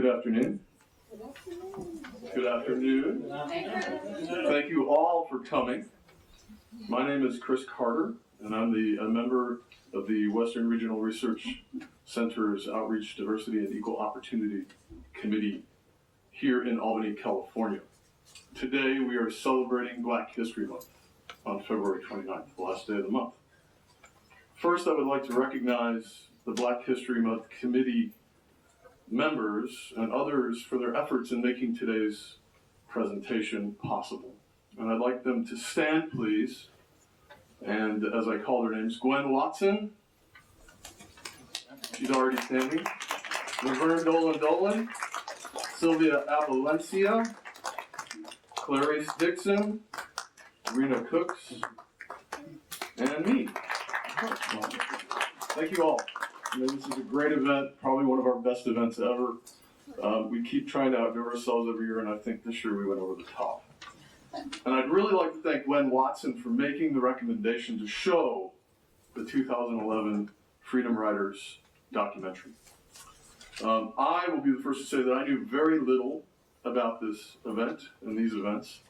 Good afternoon. Good afternoon. Thank you all for coming. My name is Chris Carter, and I'm a member of the Western Regional Research Center's Outreach, Diversity, and Equal Opportunity Committee here in Albany, California. Today we are celebrating Black History Month on February 29th, the last day of the month. First, I would like to recognize the Black History Month Committee members and others for their efforts in making today's presentation possible. And I'd like them to stand, please. And as I call their names, Gwen Watson. She's already standing. Laverne Dolan, Sylvia Avalencia, Clarice Dixon, Rena Cooks, and me. Thank you all. This is a great event, probably one of our best events ever. We keep trying to outdo ourselves every year, and I think this year we went over the top. And I'd really like to thank Gwen Watson for making the recommendation to show the 2011 Freedom Riders documentary. I will be the first to say that I knew very little about this event and these events,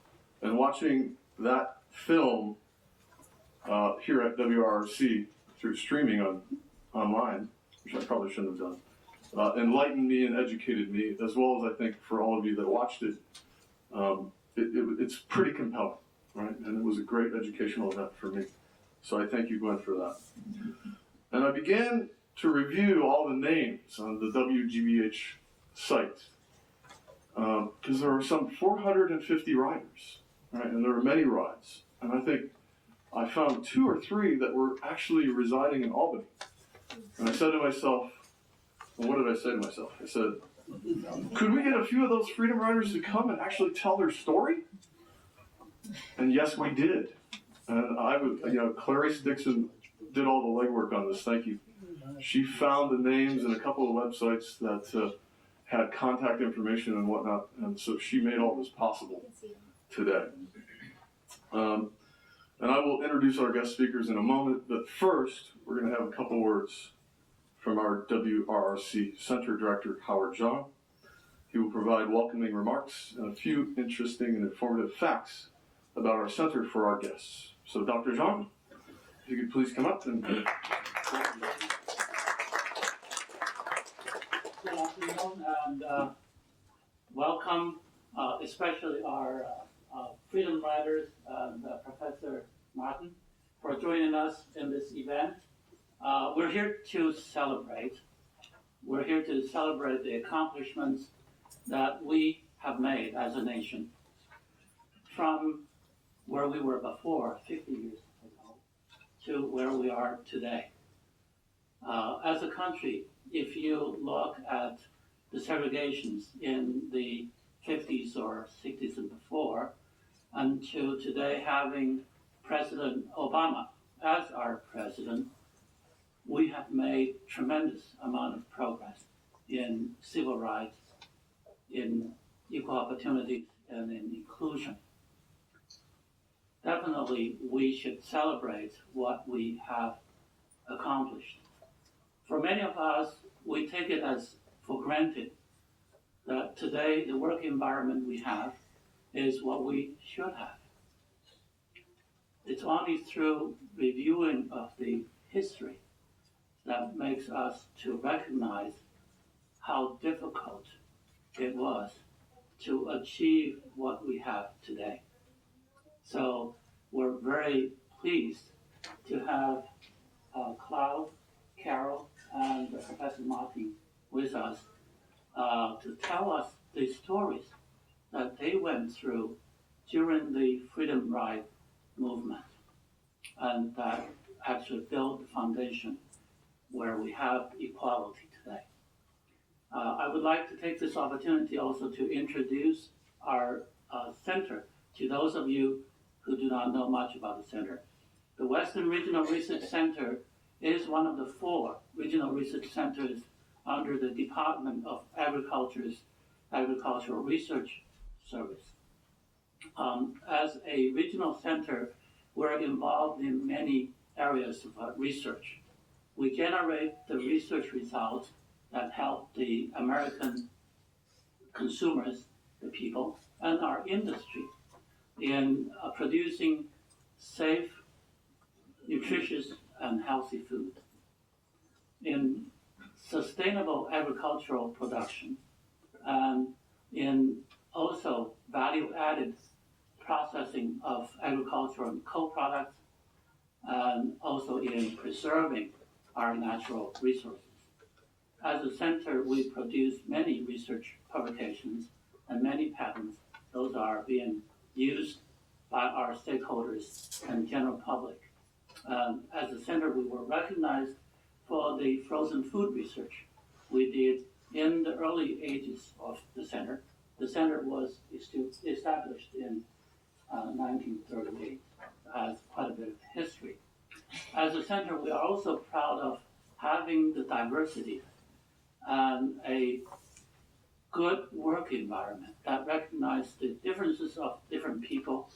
and watching that film here at WRRC through streaming online, which I probably shouldn't have done, enlightened me and educated me, as well as I think for all of you that watched it. It's pretty compelling, right? And it was a great educational event for me. So I thank you, Gwen, for that. And I began to review all the names on the WGBH site, because there are some 450 riders, right? And there are many rides. And I think I found 2 or 3 that were actually residing in Albany. And I said to myself, well, what did I say to myself? I said, could we get a few of those Freedom Riders to come and actually tell their story? And yes, we did. And Clarice Dixon did all the legwork on this. Thank you. She found the names in a couple of websites that had contact information and whatnot. And so she made all this possible today. And I will introduce our guest speakers in a moment, but first, we're going to have a couple words from our WRRC Center Director, Howard Zhang. He will provide welcoming remarks and a few interesting and informative facts about our center for our guests. So, Dr. Zhang, if you could please come up and... Good afternoon, and welcome, especially our Freedom Riders and Professor Martin for joining us in this event. We're here to celebrate. We're here to celebrate the accomplishments that we have made as a nation from where we were before, 50 years ago, to where we are today. As a country, if you look at the segregations in the 50s or 60s and before, and to today having President Obama as our president, we have made tremendous amount of progress in civil rights, in equal opportunities, and in inclusion. Definitely, we should celebrate what we have accomplished. For many of us, we take it as for granted that today the work environment we have is what we should have. It's only through reviewing of the history that makes us to recognize how difficult it was to achieve what we have today. So we're very pleased to have Cloud, Carol, and Professor Martin with us to tell us the stories that they went through during the Freedom Ride movement, and that actually built the foundation where we have equality today. I would like to take this opportunity also to introduce our center to those of you who do not know much about the center. The Western Regional Research Center is one of the 4 regional research centers under the Department of Agriculture's Agricultural Research Service. As a regional center, we're involved in many areas of research. We generate the research results that help the American consumers, the people, and our industry in producing safe, nutritious, and healthy food, in sustainable agricultural production, and in also value-added processing of agricultural and co-products, and also in preserving our natural resources. As a center, we produce many research publications and many patents. Those are being used by our stakeholders and general public. As a center, we were recognized for the frozen food research we did in the early ages of the center. The center was established in 1938, has quite a bit of history. As a center, we are also proud of having the diversity and a good work environment that recognizes the differences of different people,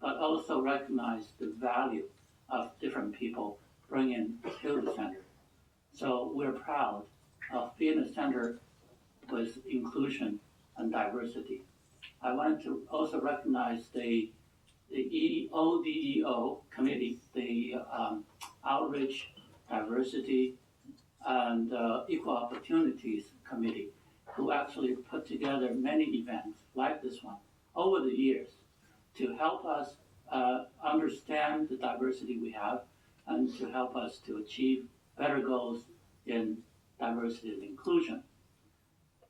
but also recognize the value of different people bringing to the center. So we're proud of being a center with inclusion and diversity. I wanted to also recognize the ODEO committee, the Outreach, Diversity, and Equal Opportunities Committee, who actually put together many events like this one over the years to help us understand the diversity we have and to help us to achieve better goals in diversity and inclusion.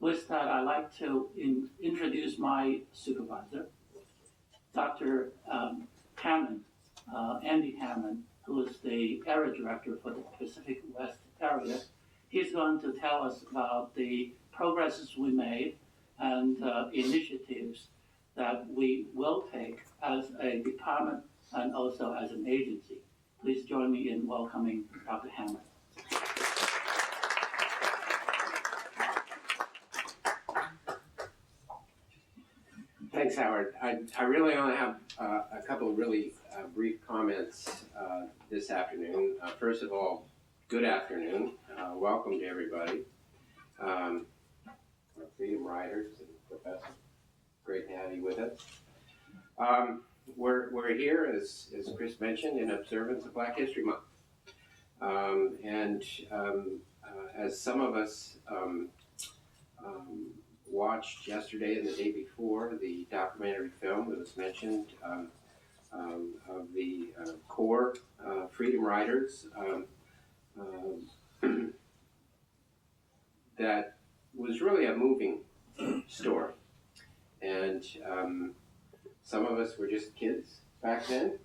With that, I'd like to introduce my supervisor, Dr. Hammond, Andy Hammond, who is the area director for the Pacific West area. He's going to tell us about the progresses we made and initiatives that we will take as a department and also as an agency. Please join me in welcoming Dr. Hammond. Thanks, Howard. I really only have a couple of really brief comments this afternoon. First of all, good afternoon. Welcome to everybody. Our Freedom Riders and Professor, great to have you with us. We're here, as Chris mentioned, in observance of Black History Month. As some of us watched yesterday and the day before the documentary film that was mentioned of the core Freedom Riders, that was really a moving story. And some of us were just kids back then,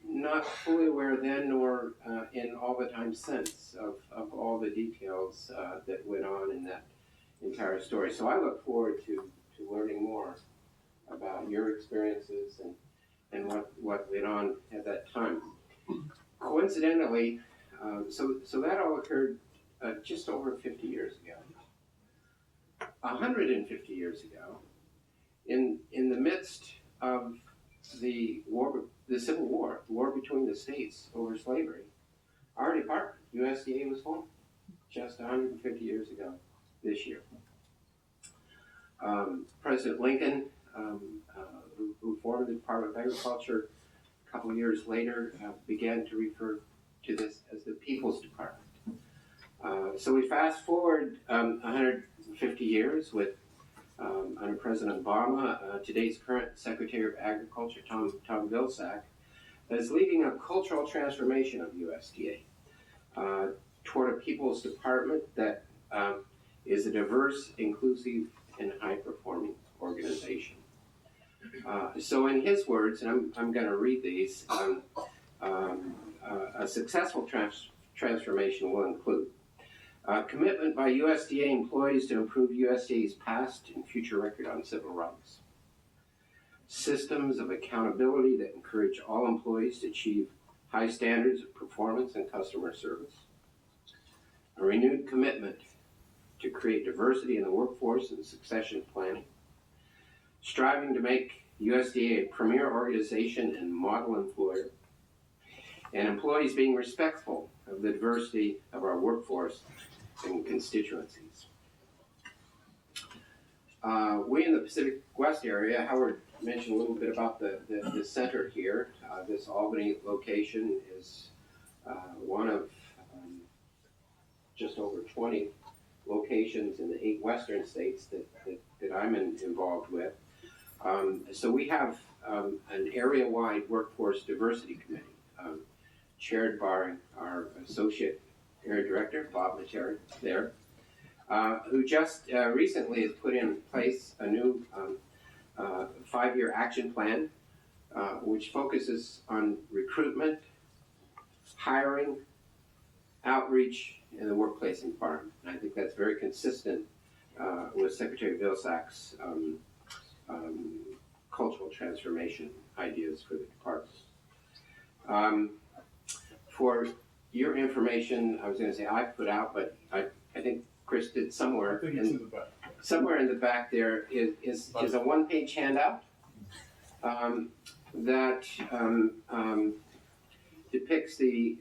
not fully aware then nor in all the time since of all the details that went on in that entire story. So I look forward to learning more about your experiences and what went on at that time. Coincidentally, so that all occurred just over 50 years ago. 150 years ago, in the midst of the Civil War, the war between the states over slavery, our department, USDA, was formed just 150 years ago this year. President Lincoln, who formed the Department of Agriculture a couple of years later, began to refer to this as the People's Department. So we fast forward 150 years with under President Obama, today's current Secretary of Agriculture, Tom Vilsack, is leading a cultural transformation of USDA toward a People's Department that is a diverse, inclusive, and high-performing organization. So in his words, and I'm going to read these, a successful transformation will include commitment by USDA employees to improve USDA's past and future record on civil rights. Systems of accountability that encourage all employees to achieve high standards of performance and customer service. A renewed commitment to create diversity in the workforce and succession planning. Striving to make USDA a premier organization and model employer. And employees being respectful of the diversity of our workforce and constituencies. we in the Pacific West area, Howard mentioned a little bit about the center here. This Albany location is one of just over 20 locations in the 8 western states that I'm involved with. So we have an area-wide workforce diversity committee chaired by our associate area director, Bob Materi, there, who just recently has put in place a new 5-year action plan, which focuses on recruitment, hiring, outreach, and the workplace environment. And I think that's very consistent with Secretary Vilsack's cultural transformation ideas for the department. For your information, I was going to say I've put out, but I think Chris did somewhere. I think it's in the back. Somewhere in the back there is a one-page handout that depicts the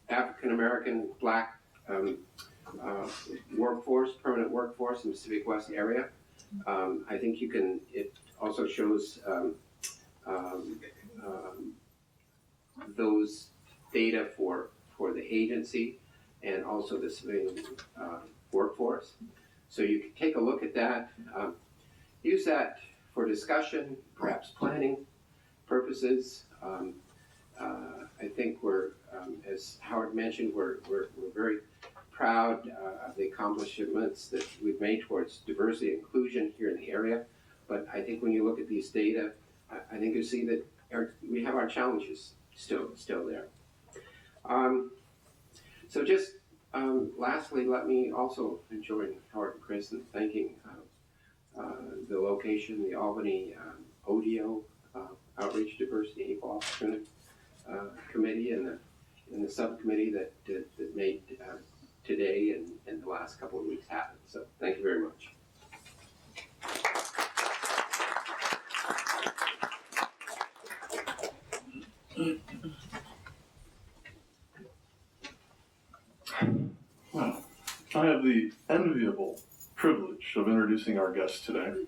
African American Black workforce, permanent workforce in the Pacific West area. I think you can. It also shows those data for the agency and also the civilian workforce. So you can take a look at that, use that for discussion, perhaps planning purposes. I think we're, as Howard mentioned, we're very proud of the accomplishments that we've made towards diversity and inclusion here in the area. But I think when you look at these data, I think you see that we have our challenges still there. So just lastly, let me also join Howard and Chris in thanking the location, the Albany ODO, Outreach, Diversity, and Equal Opportunity Committee, and the subcommittee that made today and the last couple of weeks happen. So thank you very much. Well, I have the enviable privilege of introducing our guest today.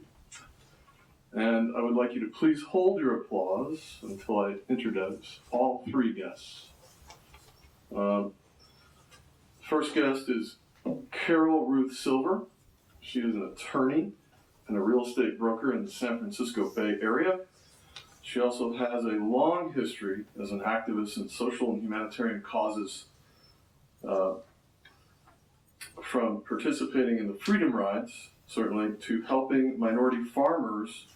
And I would like you to please hold your applause until I introduce all 3 guests. First guest is Carol Ruth Silver. She is an attorney and a real estate broker in the San Francisco Bay Area. She also has a long history as an activist in social and humanitarian causes, from participating in the Freedom Rides, certainly, to helping minority farmers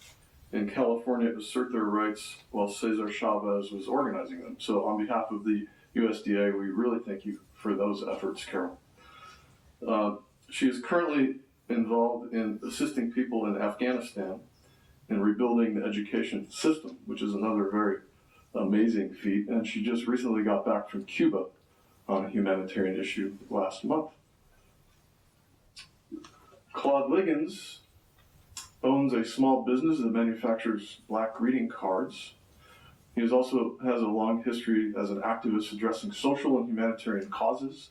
in California assert their rights while Cesar Chavez was organizing them. So on behalf of the USDA, we really thank you for those efforts, Carol. She is currently involved in assisting people in Afghanistan in rebuilding the education system, which is another very amazing feat. And she just recently got back from Cuba on a humanitarian issue last month. Claude Liggins owns a small business that manufactures black greeting cards. He also has a long history as an activist addressing social and humanitarian causes.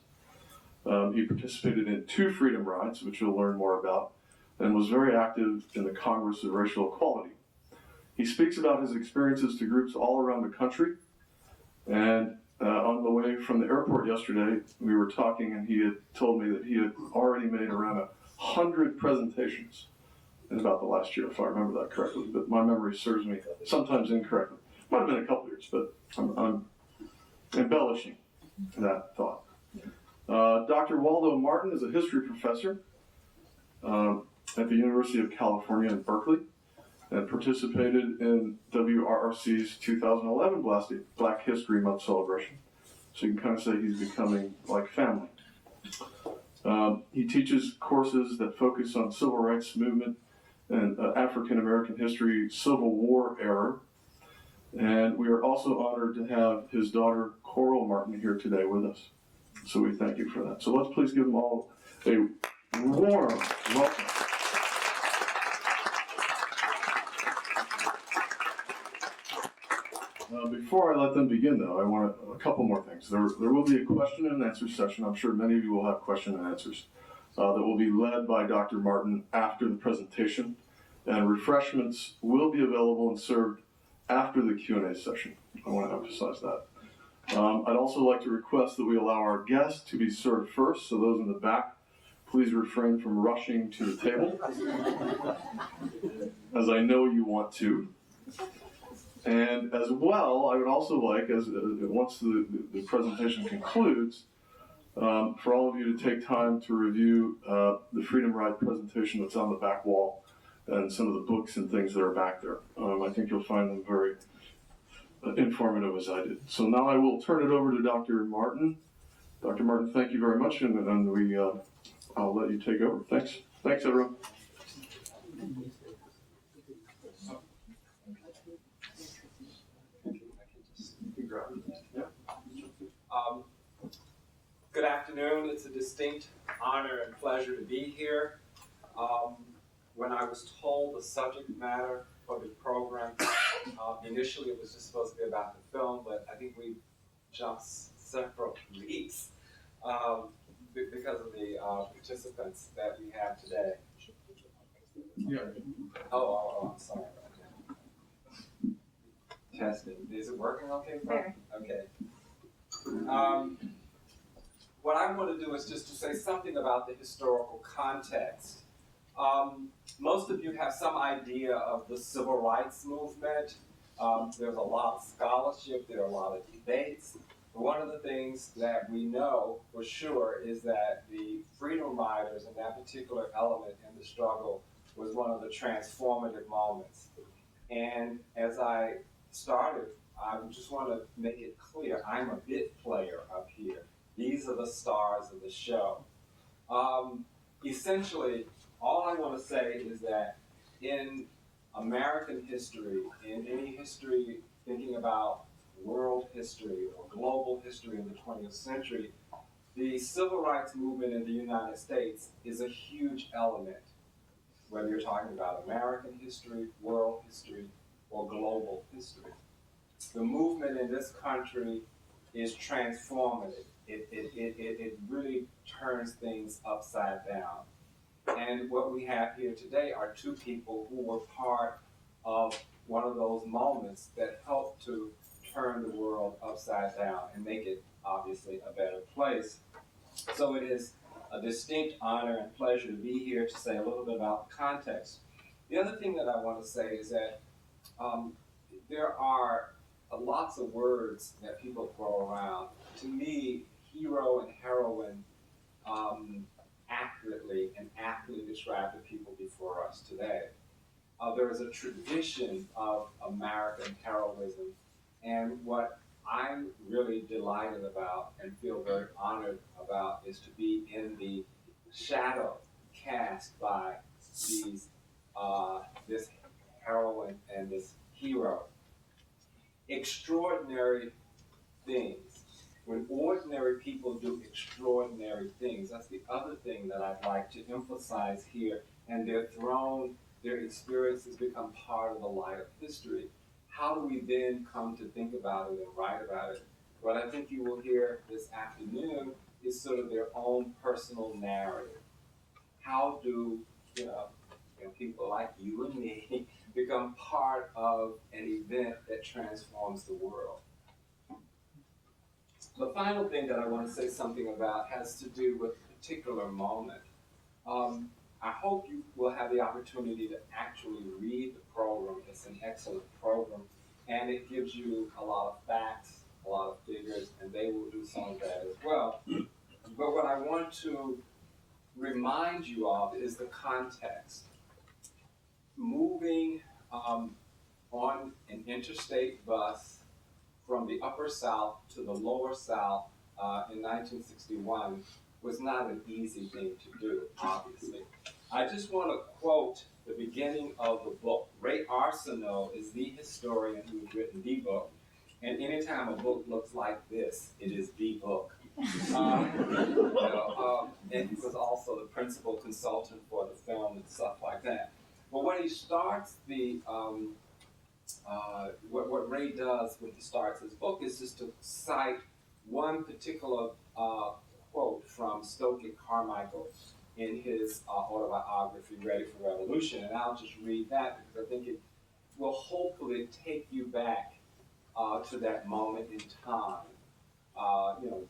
He participated in 2 Freedom Rides, which you'll learn more about, and was very active in the Congress of Racial Equality. He speaks about his experiences to groups all around the country. And on the way from the airport yesterday, we were talking, and he had told me that he had already made around 100 presentations in about the last year, if I remember that correctly. But my memory serves me sometimes incorrectly. Might have been a couple years, but I'm embellishing that thought. Dr. Waldo Martin is a history professor at the University of California in Berkeley, and participated in WRRC's 2011 Black History Month celebration. So you can kind of say he's becoming like family. He teaches courses that focus on civil rights movement and African American history, Civil War era. And we are also honored to have his daughter Coral Martin here today with us. So we thank you for that. So let's please give them all a warm welcome. Before I let them begin, though, I want a couple more things. There will be a question and answer session. I'm sure many of you will have question and answers. that will be led by Dr. Martin after the presentation, and refreshments will be available and served after the Q&A session. I want to emphasize that. I'd also like to request that we allow our guests to be served first, so those in the back, please refrain from rushing to the table, as I know you want to. And as well, I would also like, once the presentation concludes, for all of you to take time to review the Freedom Ride presentation that's on the back wall and some of the books and things that are back there. I think you'll find them very informative, as I did. So now I will turn it over to Dr. Martin. Dr. Martin, thank you very much, and I'll let you take over. Thanks. Thanks, everyone. Good afternoon. It's a distinct honor and pleasure to be here. When I was told the subject matter for the program, initially it was just supposed to be about the film, but I think we jumped several leaps because of the participants that we have today. Yeah. Oh, I'm sorry about that. Testing. Is it working okay? There. Okay. What I want to do is just to say something about the historical context. Most of you have some idea of the civil rights movement. There's a lot of scholarship, there are a lot of debates. But one of the things that we know for sure is that the Freedom Riders and that particular element in the struggle was one of the transformative moments. And as I started, I just want to make it clear, I'm a bit player up here. These are the stars of the show. Essentially, all I want to say is that in American history, in any history thinking about world history or global history in the 20th century, the civil rights movement in the United States is a huge element, whether you're talking about American history, world history, or global history. The movement in this country is transformative. It really turns things upside down. And what we have here today are two people who were part of one of those moments that helped to turn the world upside down and make it, obviously, a better place. So it is a distinct honor and pleasure to be here to say a little bit about the context. The other thing that I want to say is that there are lots of words that people throw around. To me, hero and heroine accurately and aptly describe the people before us today. There is a tradition of American heroism, and what I'm really delighted about and feel very honored about is to be in the shadow cast by this heroine and this hero. Extraordinary things. When ordinary people do extraordinary things, that's the other thing that I'd like to emphasize here, and their experiences become part of the light of history. How do we then come to think about it and write about it? What I think you will hear this afternoon is sort of their own personal narrative. How do people like you and me become part of an event that transforms the world? The final thing that I want to say something about has to do with a particular moment. I hope you will have the opportunity to actually read the program. It's an excellent program, and it gives you a lot of facts, a lot of figures, and they will do some of that as well. But what I want to remind you of is the context. Moving on an interstate bus from the upper South to the lower South in 1961 was not an easy thing to do, obviously. I just want to quote the beginning of the book. Ray Arsenault is the historian who has written the book, and anytime a book looks like this, it is the book. And he was also the principal consultant for the film and stuff like that. But when he starts what Ray does when he starts his book is just to cite one particular quote from Stokely Carmichael, in his autobiography, Ready for Revolution. And I'll just read that because I think it will hopefully take you back to that moment in time,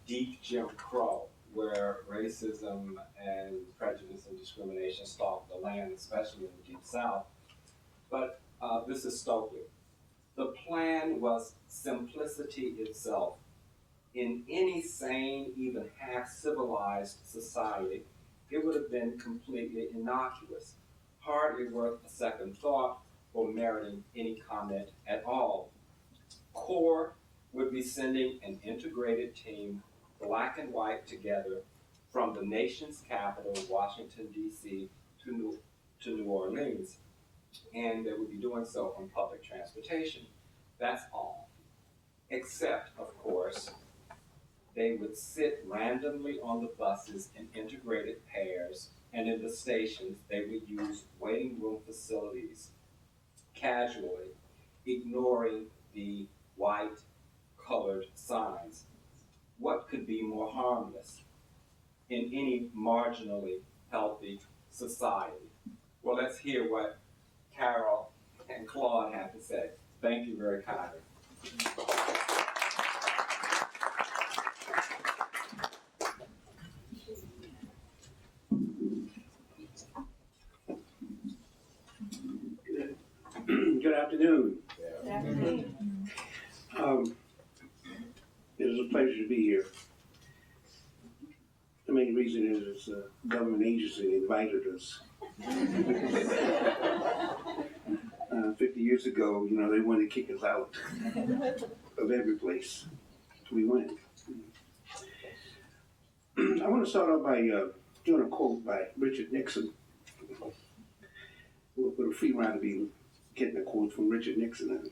deep Jim Crow, where racism and prejudice and discrimination stalked the land, especially in the Deep South. But this is Stokely. The plan was simplicity itself. In any sane, even half-civilized society, it would have been completely innocuous, hardly worth a second thought or meriting any comment at all. CORE would be sending an integrated team, black and white together, from the nation's capital, Washington, D.C., to New Orleans. And they would be doing so on public transportation. That's all. Except, of course, they would sit randomly on the buses in integrated pairs, and in the stations, they would use waiting room facilities casually, ignoring the white, colored signs. What could be more harmless in any marginally healthy society? Well, let's hear what Carol and Claude have to say. Thank you very kindly. Good afternoon. Good afternoon. It is a pleasure to be here. The main reason is it's a government agency invited us. 50 years ago, they wanted to kick us out of every place we went. I want to start off by doing a quote by Richard Nixon. Would a free rider be getting a quote from Richard Nixon,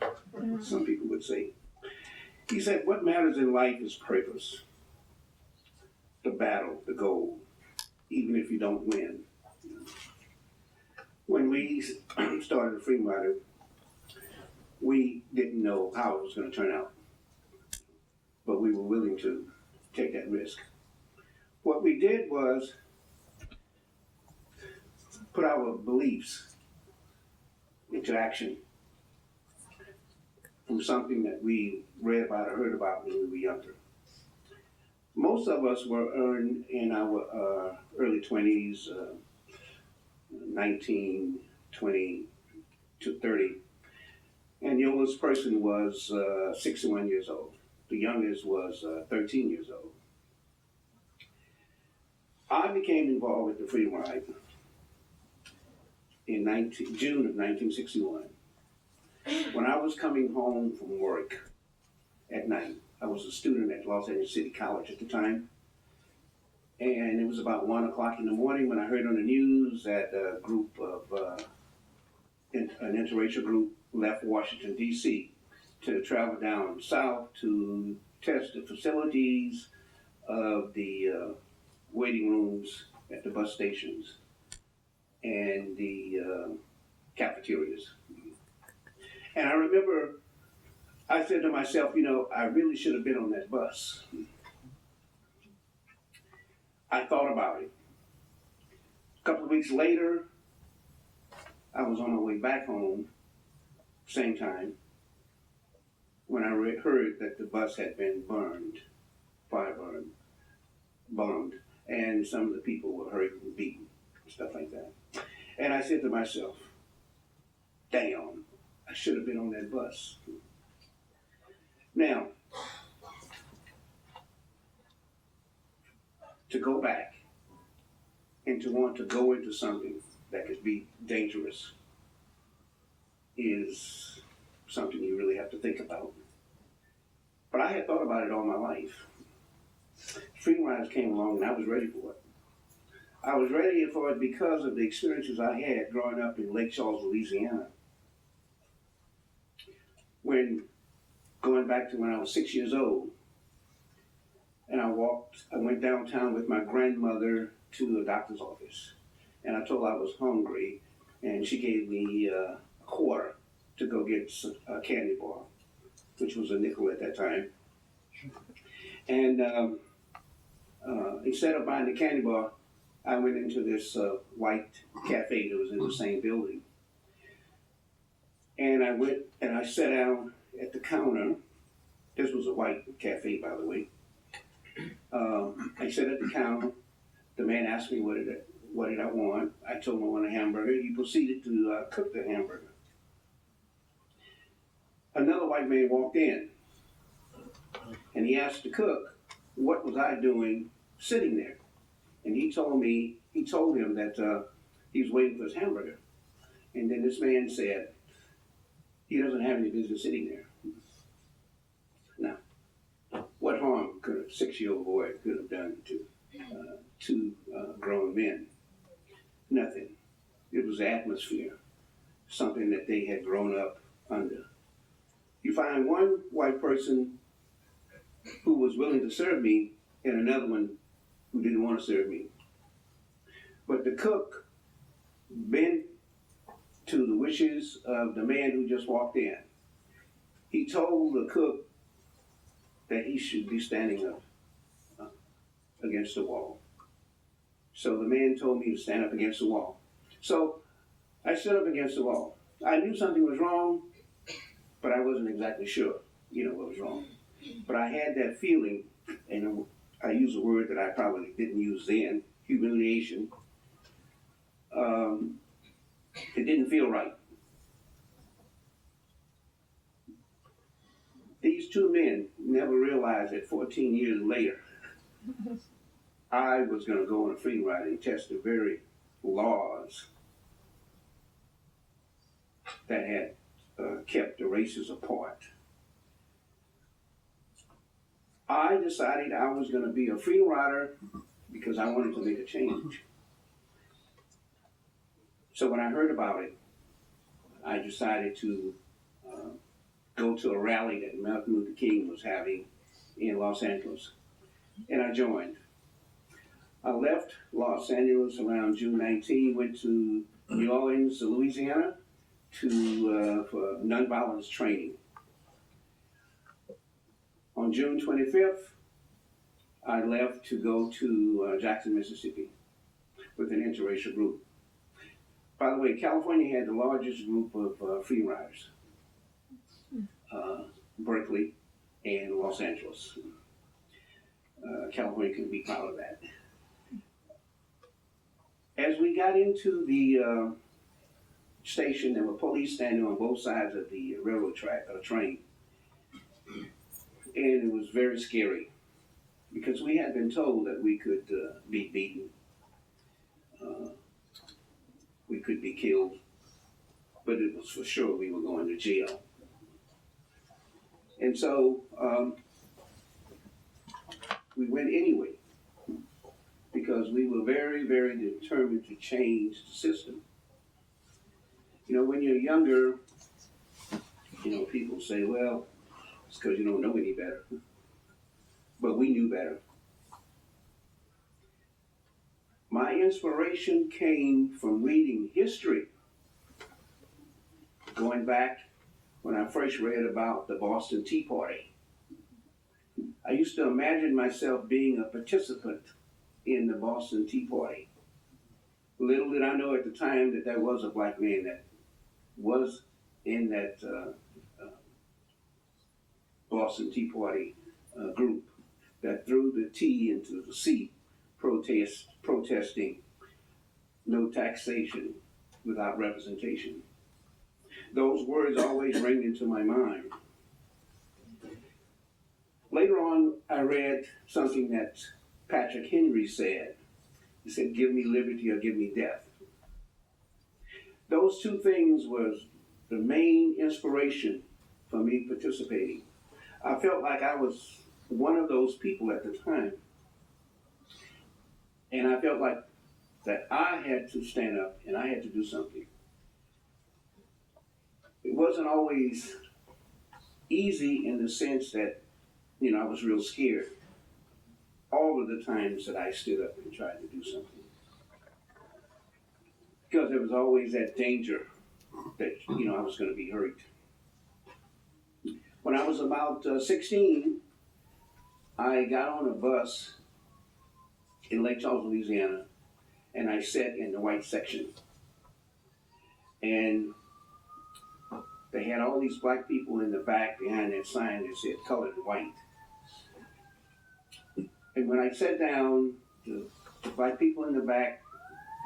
some people would say. He said, "What matters in life is purpose, the battle, the goal, even if you don't win." When we started the Free Rider, we didn't know how it was going to turn out, but we were willing to take that risk. What we did was put our beliefs into action from something that we read about or heard about when we were younger. Most of us were in our early 20s, 19, 20 to 30. And the oldest person was 61 years old. The youngest was 13 years old. I became involved with the Free Ride in June of 1961. When I was coming home from work at night, I was a student at Los Angeles City College at the time, and it was about 1 o'clock in the morning when I heard on the news that a group of, an interracial group left Washington, D.C. to travel down south to test the facilities of the waiting rooms at the bus stations and the cafeterias. And I remember I said to myself, I really should have been on that bus. I thought about it. A couple of weeks later, I was on my way back home, same time, when I heard that the bus had been burned, fire bombed, and some of the people were hurt and beaten, stuff like that. And I said to myself, damn, I should have been on that bus. Now, to go back and to want to go into something that could be dangerous is something you really have to think about. But I had thought about it all my life. Free Riders came along and I was ready for it. I was ready for it because of the experiences I had growing up in Lake Charles, Louisiana. Going back to when I was 6 years old, and I went downtown with my grandmother to the doctor's office, and I told her I was hungry, and she gave me a quarter to go get a candy bar, which was a nickel at that time. And instead of buying the candy bar, I went into this white cafe that was in the same building. And I went and I sat down at the counter. This was a white cafe, by the way. I sat at the counter. The man asked me what did I want. I told him I want a hamburger. He proceeded to cook the hamburger. Another white man walked in, and he asked the cook, what was I doing sitting there? And he told him that he was waiting for his hamburger. And then this man said, he doesn't have any business sitting there. Now, what harm could a 6-year-old boy could have done to two grown men? Nothing. It was the atmosphere, something that they had grown up under. You find one white person who was willing to serve me and another one who didn't want to serve me. But the cook bent to the wishes of the man who just walked in. He told the cook that he should be standing up against the wall. So the man told me to stand up against the wall. So I stood up against the wall. I knew something was wrong, but I wasn't exactly sure, what was wrong. But I had that feeling, and I use a word that I probably didn't use then, humiliation. It didn't feel right. These two men never realized that 14 years later, I was going to go on a freedom ride and test the very laws that had kept the races apart. I decided I was going to be a freedom rider because I wanted to make a change. So when I heard about it, I decided to go to a rally that Martin Luther King was having in Los Angeles, and I joined. I left Los Angeles around June 19, went to New Orleans, Louisiana, for nonviolence training. On June 25th, I left to go to Jackson, Mississippi with an interracial group. By the way, California had the largest group of freedom riders, Berkeley and Los Angeles. California can be proud of that. As we got into the station, there were police standing on both sides of the railroad track, train. And it was very scary because we had been told that we could be beaten, we could be killed, but it was for sure we were going to jail. And so we went anyway because we were very, very determined to change the system. When you're younger, people say, well, it's because you don't know any better. But we knew better. My inspiration came from reading history. Going back when I first read about the Boston Tea Party. I used to imagine myself being a participant in the Boston Tea Party. Little did I know at the time that there was a black man that was in that Boston Tea Party group that threw the tea into the sea, protesting no taxation without representation. Those words always ring into my mind. Later on, I read something that Patrick Henry said. He said, give me liberty or give me death. Those two things was the main inspiration for me participating. I felt like I was one of those people at the time. And I felt like that I had to stand up and I had to do something. It wasn't always easy in the sense that, I was real scared. All of the times that I stood up and tried to do something. Because there was always that danger that, I was going to be hurt. When I was about 16, I got on a bus in Lake Charles, Louisiana, and I sat in the white section. And they had all these black people in the back behind that sign that said colored and white. And when I sat down, the black people in the back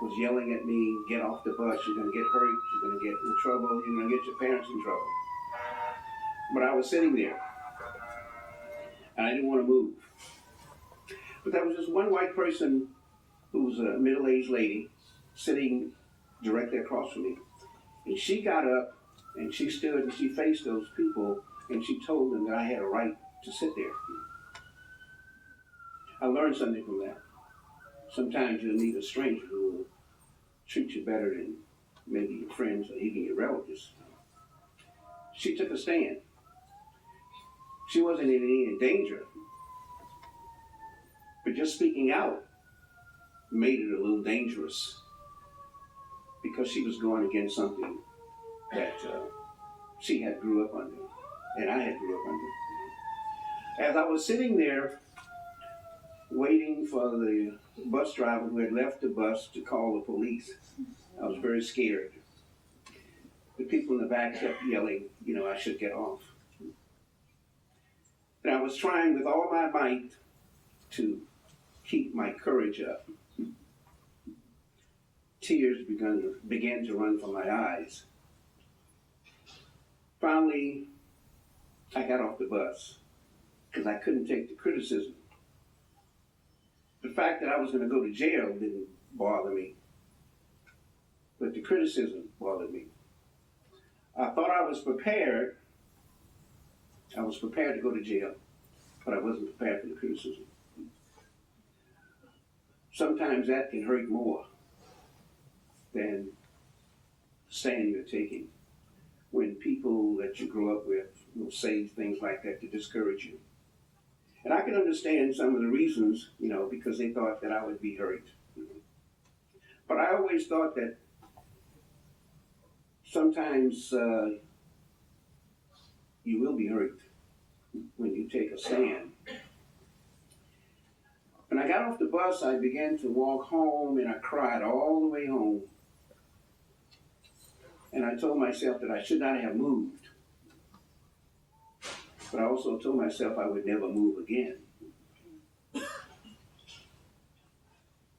was yelling at me, get off the bus, you're gonna get hurt, you're gonna get in trouble, you're gonna get your parents in trouble. But I was sitting there, and I didn't want to move. But there was this one white person who was a middle-aged lady sitting directly across from me. And she got up, and she stood, and she faced those people, and she told them that I had a right to sit there. I learned something from that. Sometimes you'll meet a stranger who will treat you better than maybe your friends or even your relatives. She took a stand. She wasn't in any danger. But just speaking out made it a little dangerous because she was going against something that she had grew up under and I had grew up under. As I was sitting there waiting for the bus driver who had left the bus to call the police, I was very scared. The people in the back kept yelling, I should get off. And I was trying with all my might to keep my courage up. Tears began to run from my eyes. Finally, I got off the bus because I couldn't take the criticism. The fact that I was going to go to jail didn't bother me, but the criticism bothered me. I thought I was prepared. I was prepared to go to jail, but I wasn't prepared for the criticism. Sometimes that can hurt more than the stand you're taking when people that you grew up with will say things like that to discourage you. And I can understand some of the reasons, because they thought that I would be hurt. But I always thought that sometimes you will be hurt when you take a stand. When I got off the bus, I began to walk home, and I cried all the way home. And I told myself that I should not have moved. But I also told myself I would never move again.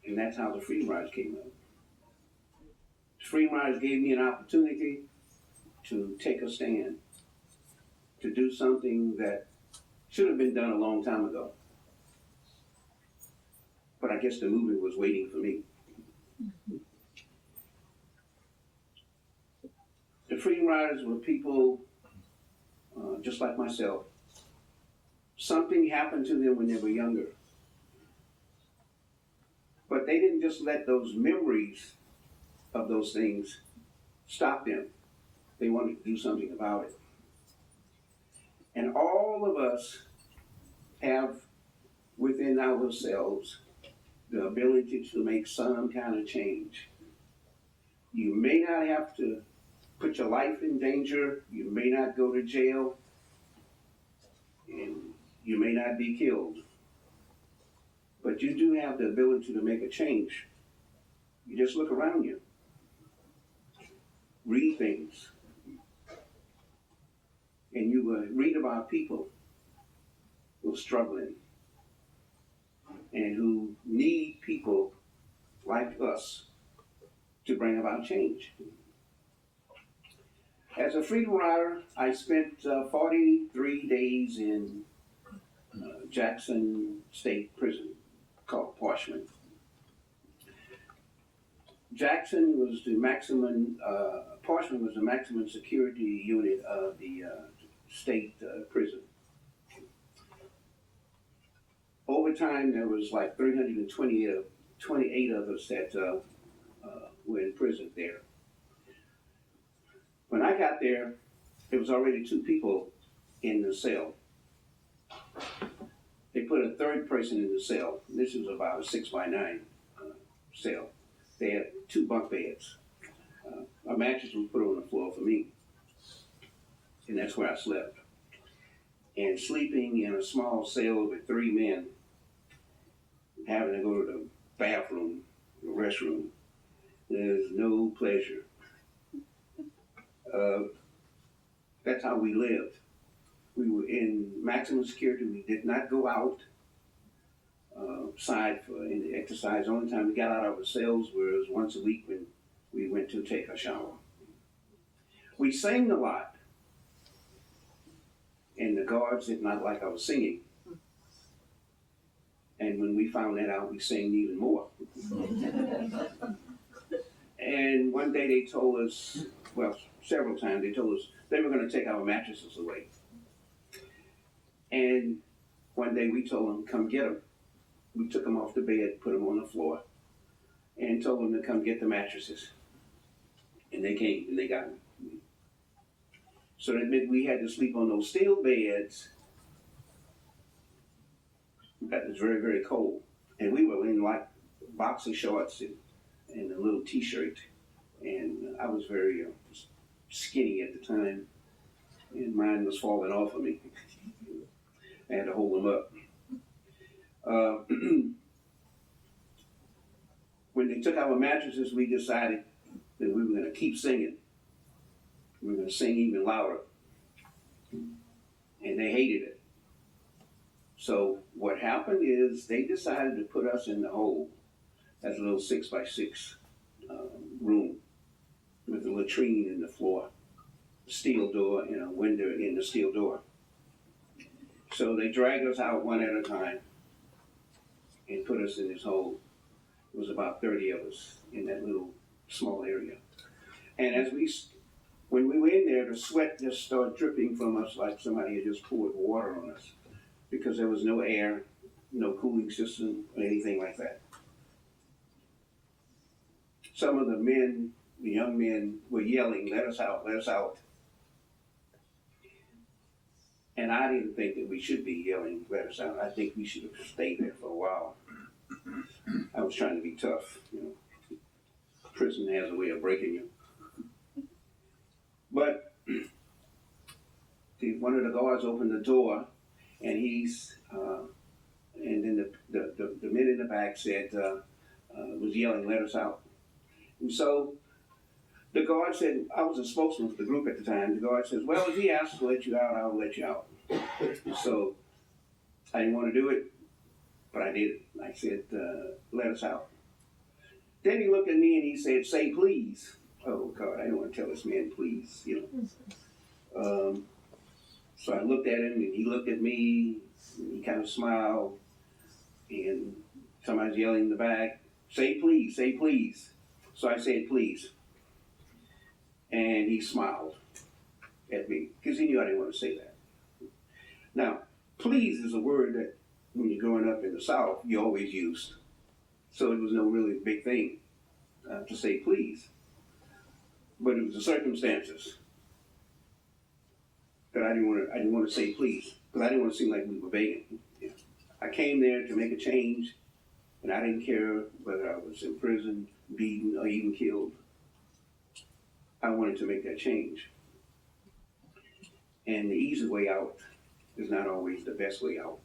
And that's how the Freedom Riders came up. The Freedom Riders gave me an opportunity to take a stand, to do something that should have been done a long time ago. But I guess the movement was waiting for me. The Freedom Riders were people just like myself. Something happened to them when they were younger. But they didn't just let those memories of those things stop them. They wanted to do something about it. And all of us have within ourselves the ability to make some kind of change. You may not have to put your life in danger, you may not go to jail, and you may not be killed. But you do have the ability to make a change. You just look around you. Read things. And you will read about people who are struggling and who need people like us to bring about change. As a Freedom Rider, I spent 43 days in Jackson State Prison called Parchman. Jackson was the maximum, Parchman was the maximum security unit of the state prison. Over time, there was like 328 of us that were in prison there. When I got there, there was already 2 people in the cell. They put a third person in the cell. This was about a 6x9 cell. They had 2 bunk beds. A mattress was put on the floor for me, and that's where I slept. And sleeping in a small cell with 3 men, having to go to the bathroom the restroom. There's no pleasure. That's how we lived. We were in maximum security. We did not go outside for any exercise. The only time we got out of our cells was once a week when we went to take a shower. We sang a lot, and the guards did not like our singing. And when we found that out, we sang even more. And one day they told us, well, several times they told us they were going to take our mattresses away. And one day we told them, come get them. We took them off the bed, put them on the floor, and told them to come get the mattresses. And they came and they got them. So that meant we had to sleep on those steel beds. That was very, very cold. And we were in like boxer shorts and a little t-shirt. And I was very skinny at the time. And mine was falling off of me. I had to hold them up. When they took our mattresses, we decided that we were going to keep singing. We were going to sing even louder. And they hated it. So what happened is they decided to put us in the hole. That's a little 6x6 room with a latrine in the floor, steel door, and a window in the steel door. So they dragged us out one at a time and put us in this hole. It was about 30 of us in that little small area. And when we were in there, the sweat just started dripping from us like somebody had just poured water on us because there was no air, no cooling system, or anything like that. Some of the men, the young men, were yelling, let us out, let us out. And I didn't think that we should be yelling, let us out. I think we should have stayed there for a while. I was trying to be tough, you know. Prison has a way of breaking you. But one of the guards opened the door, and and then the men in the back said, was yelling, let us out. And so the guard said, I was a spokesman for the group at the time. The guard says, well, if he asks to let you out, I'll let you out. So I didn't want to do it, but I did it. I said, let us out. Then he looked at me and he said, say please. Oh God, I didn't want to tell this man please, you know. So I looked at him and he looked at me and he kind of smiled, and somebody's yelling in the back, say please, say please. So I said please. And he smiled at me because he knew I didn't want to say that. Now, please is a word that when you're growing up in the South, you always used. So it was no really big thing to say please. But it was the circumstances that I didn't want to say please, because I didn't want to seem like we were begging. You know, I came there to make a change, and I didn't care whether I was in prison, beaten, or even killed. I wanted to make that change. And the easy way out is not always the best way out.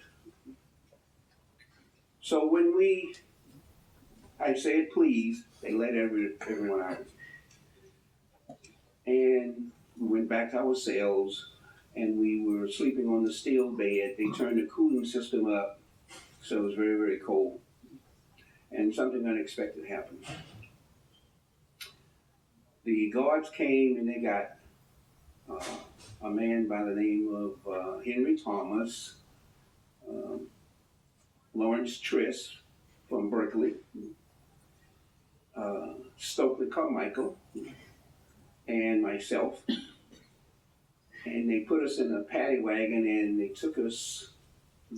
So when I said please, they let everyone out. And we went back to our cells, and we were sleeping on the steel bed. They turned the cooling system up, so it was very, very cold. And something unexpected happened. The guards came and they got a man by the name of Henry Thomas, Lawrence Triss from Berkeley, Stokely Carmichael, and myself. And they put us in a paddy wagon and they took us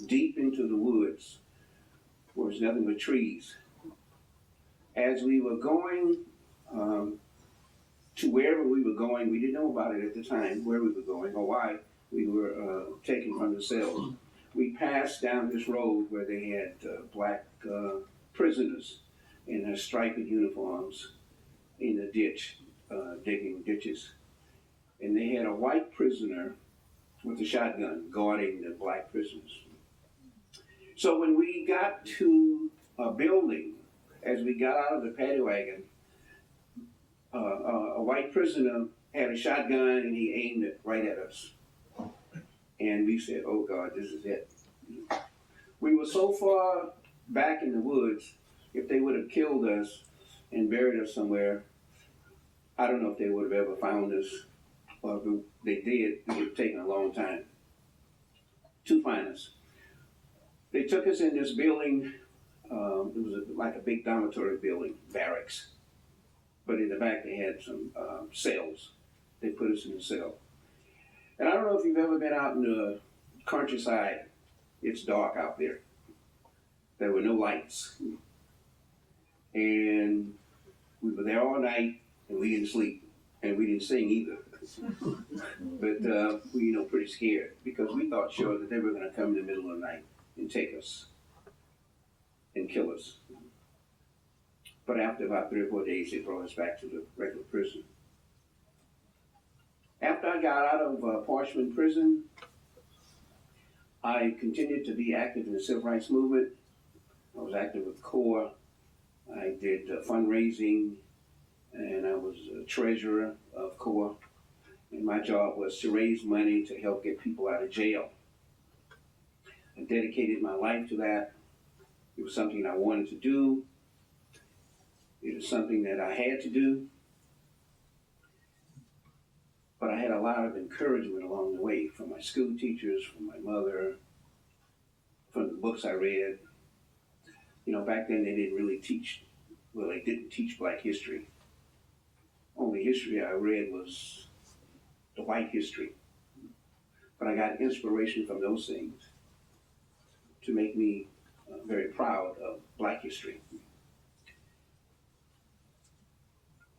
deep into the woods where there's nothing but trees. As we were going to wherever we were going, we didn't know about it at the time, where we were going or why we were taken from the cells. We passed down this road where they had black prisoners in their striped uniforms in the ditch, digging ditches. And they had a white prisoner with a shotgun guarding the black prisoners. So when we got to a building as we got out of the paddy wagon, a white prisoner had a shotgun and he aimed it right at us. And we said, oh God, this is it. We were so far back in the woods, if they would have killed us and buried us somewhere, I don't know if they would have ever found us. Or if they did, it would have taken a long time to find us. They took us in this building. It was like a big dormitory building, barracks. But in the back they had some cells. They put us in a cell. And I don't know if you've ever been out in the countryside. It's dark out there. There were no lights. And we were there all night, and we didn't sleep. And we didn't sing either. But we were pretty scared because we thought sure that they were going to come in the middle of the night and take us and kill us. But after about 3 or 4 days, they brought us back to the regular prison. After I got out of Parchman Prison, I continued to be active in the civil rights movement. I was active with CORE. I did fundraising, and I was a treasurer of CORE. And my job was to raise money to help get people out of jail. I dedicated my life to that. It was something I wanted to do. It was something that I had to do. But I had a lot of encouragement along the way from my school teachers, from my mother, from the books I read. You know, back then they didn't really teach, well, they didn't teach Black history. Only history I read was the white history. But I got inspiration from those things to make me very proud of Black history.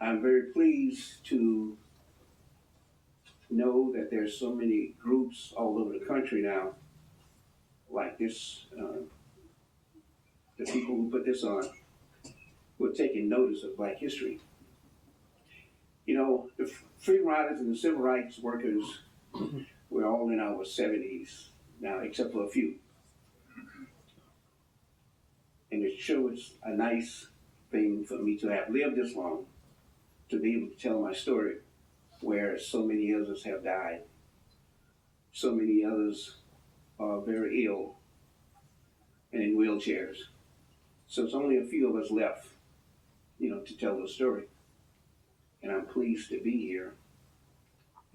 I'm very pleased to know that there's so many groups all over the country now, like this, the people who put this on, who are taking notice of Black history. You know, the freedom riders and the civil rights workers, we're all in our 70s now, except for a few. And it sure is a nice thing for me to have lived this long, to be able to tell my story, where so many others have died. So many others are very ill and in wheelchairs. So it's only a few of us left, you know, to tell the story. And I'm pleased to be here.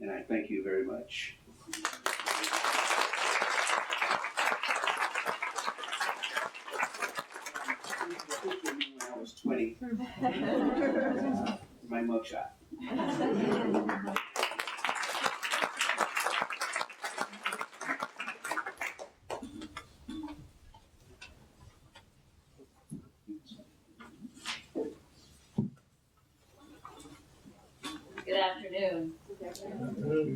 And I thank you very much. When I was 20, my mugshot. Good afternoon.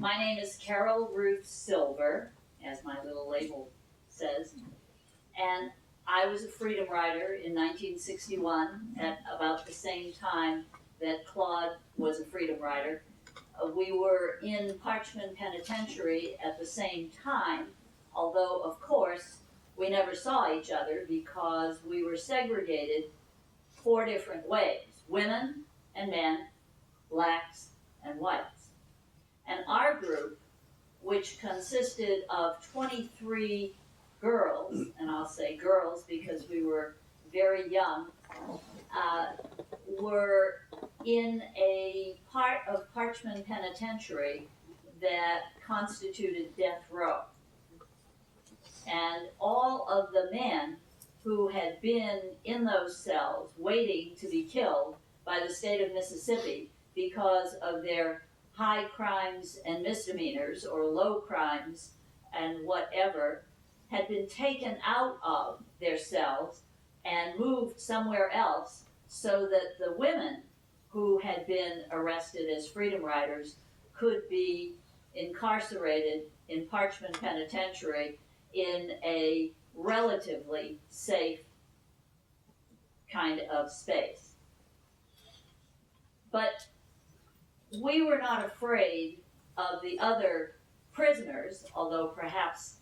My name is Carol Ruth Silver, as my little label says, and I was a freedom rider in 1961 at about the same time that Claude was a freedom rider. We were in Parchman Penitentiary at the same time, although, of course, we never saw each other because we were segregated 4 different ways: women and men, blacks and whites. And our group, which consisted of 23 girls, and I'll say girls because we were very young, were in a part of Parchman Penitentiary that constituted death row. And all of the men who had been in those cells waiting to be killed by the state of Mississippi because of their high crimes and misdemeanors or low crimes and whatever had been taken out of their cells and moved somewhere else so that the women who had been arrested as freedom riders could be incarcerated in Parchman Penitentiary in a relatively safe kind of space. But we were not afraid of the other prisoners, although perhaps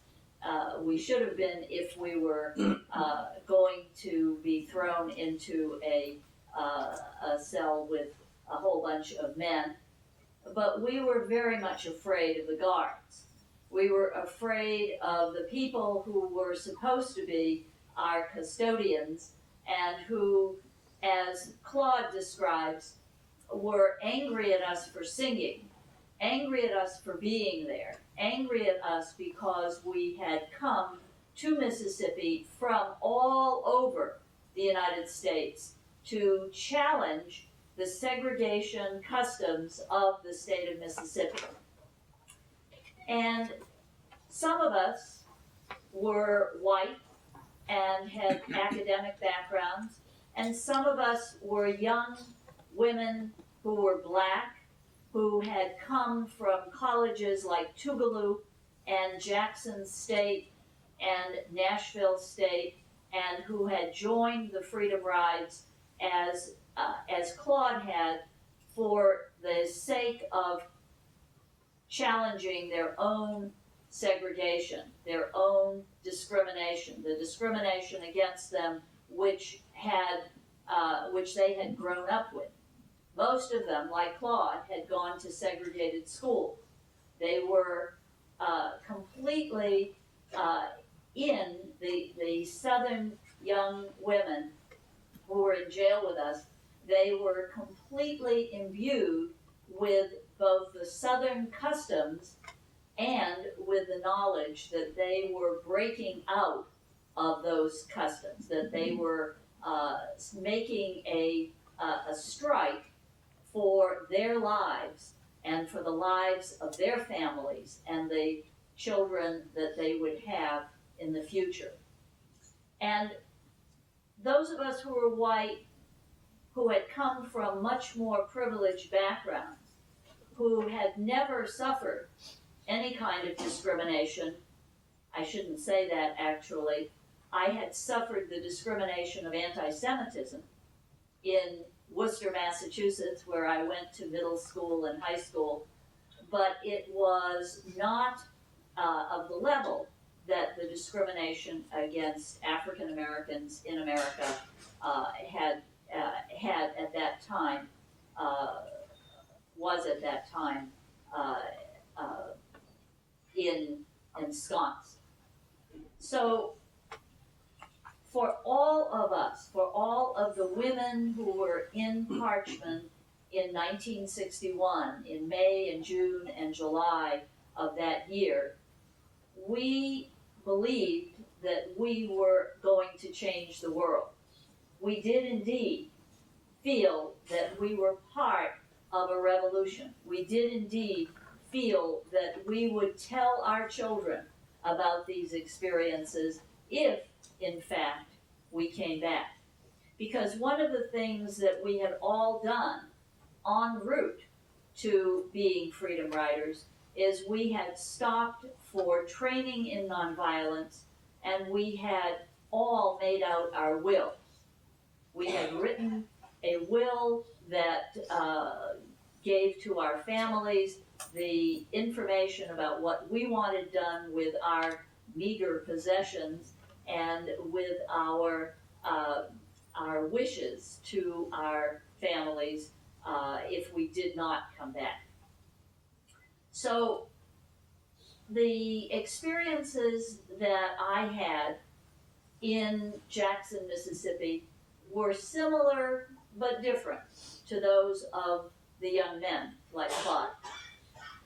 we should have been if we were going to be thrown into a cell with a whole bunch of men. But we were very much afraid of the guards. We were afraid of the people who were supposed to be our custodians and who, as Claude describes, were angry at us for singing, angry at us for being there, angry at us because we had come to Mississippi from all over the United States to challenge the segregation customs of the state of Mississippi. And some of us were white and had academic backgrounds, and some of us were young women who were black, who had come from colleges like Tougaloo and Jackson State and Nashville State, and who had joined the Freedom Rides as Claude had, for the sake of challenging their own segregation, their own discrimination, the discrimination against them which they had grown up with. Most of them, like Claude, had gone to segregated schools. They were completely in the Southern young women who were in jail with us. They were completely imbued with both the Southern customs and with the knowledge that they were breaking out of those customs, that they were making a strike for their lives and for the lives of their families and the children that they would have in the future. And those of us who were white, who had come from much more privileged backgrounds, who had never suffered any kind of discrimination, I shouldn't say that actually, I had suffered the discrimination of anti-Semitism in Worcester, Massachusetts, where I went to middle school and high school, but it was not of the level that the discrimination against African Americans in America had at that time, was at that time ensconced. So for all of us, for all of the women who were in Parchman in 1961, in May and June and July of that year, we believed that we were going to change the world. We did indeed feel that we were part of a revolution. We did indeed feel that we would tell our children about these experiences if, in fact, we came back. Because one of the things that we had all done en route to being Freedom Riders is we had stopped for training in nonviolence, and we had all made out our wills. We had written a will that gave to our families the information about what we wanted done with our meager possessions and with our wishes to our families if we did not come back. So the experiences that I had in Jackson, Mississippi were similar but different to those of the young men like Claude.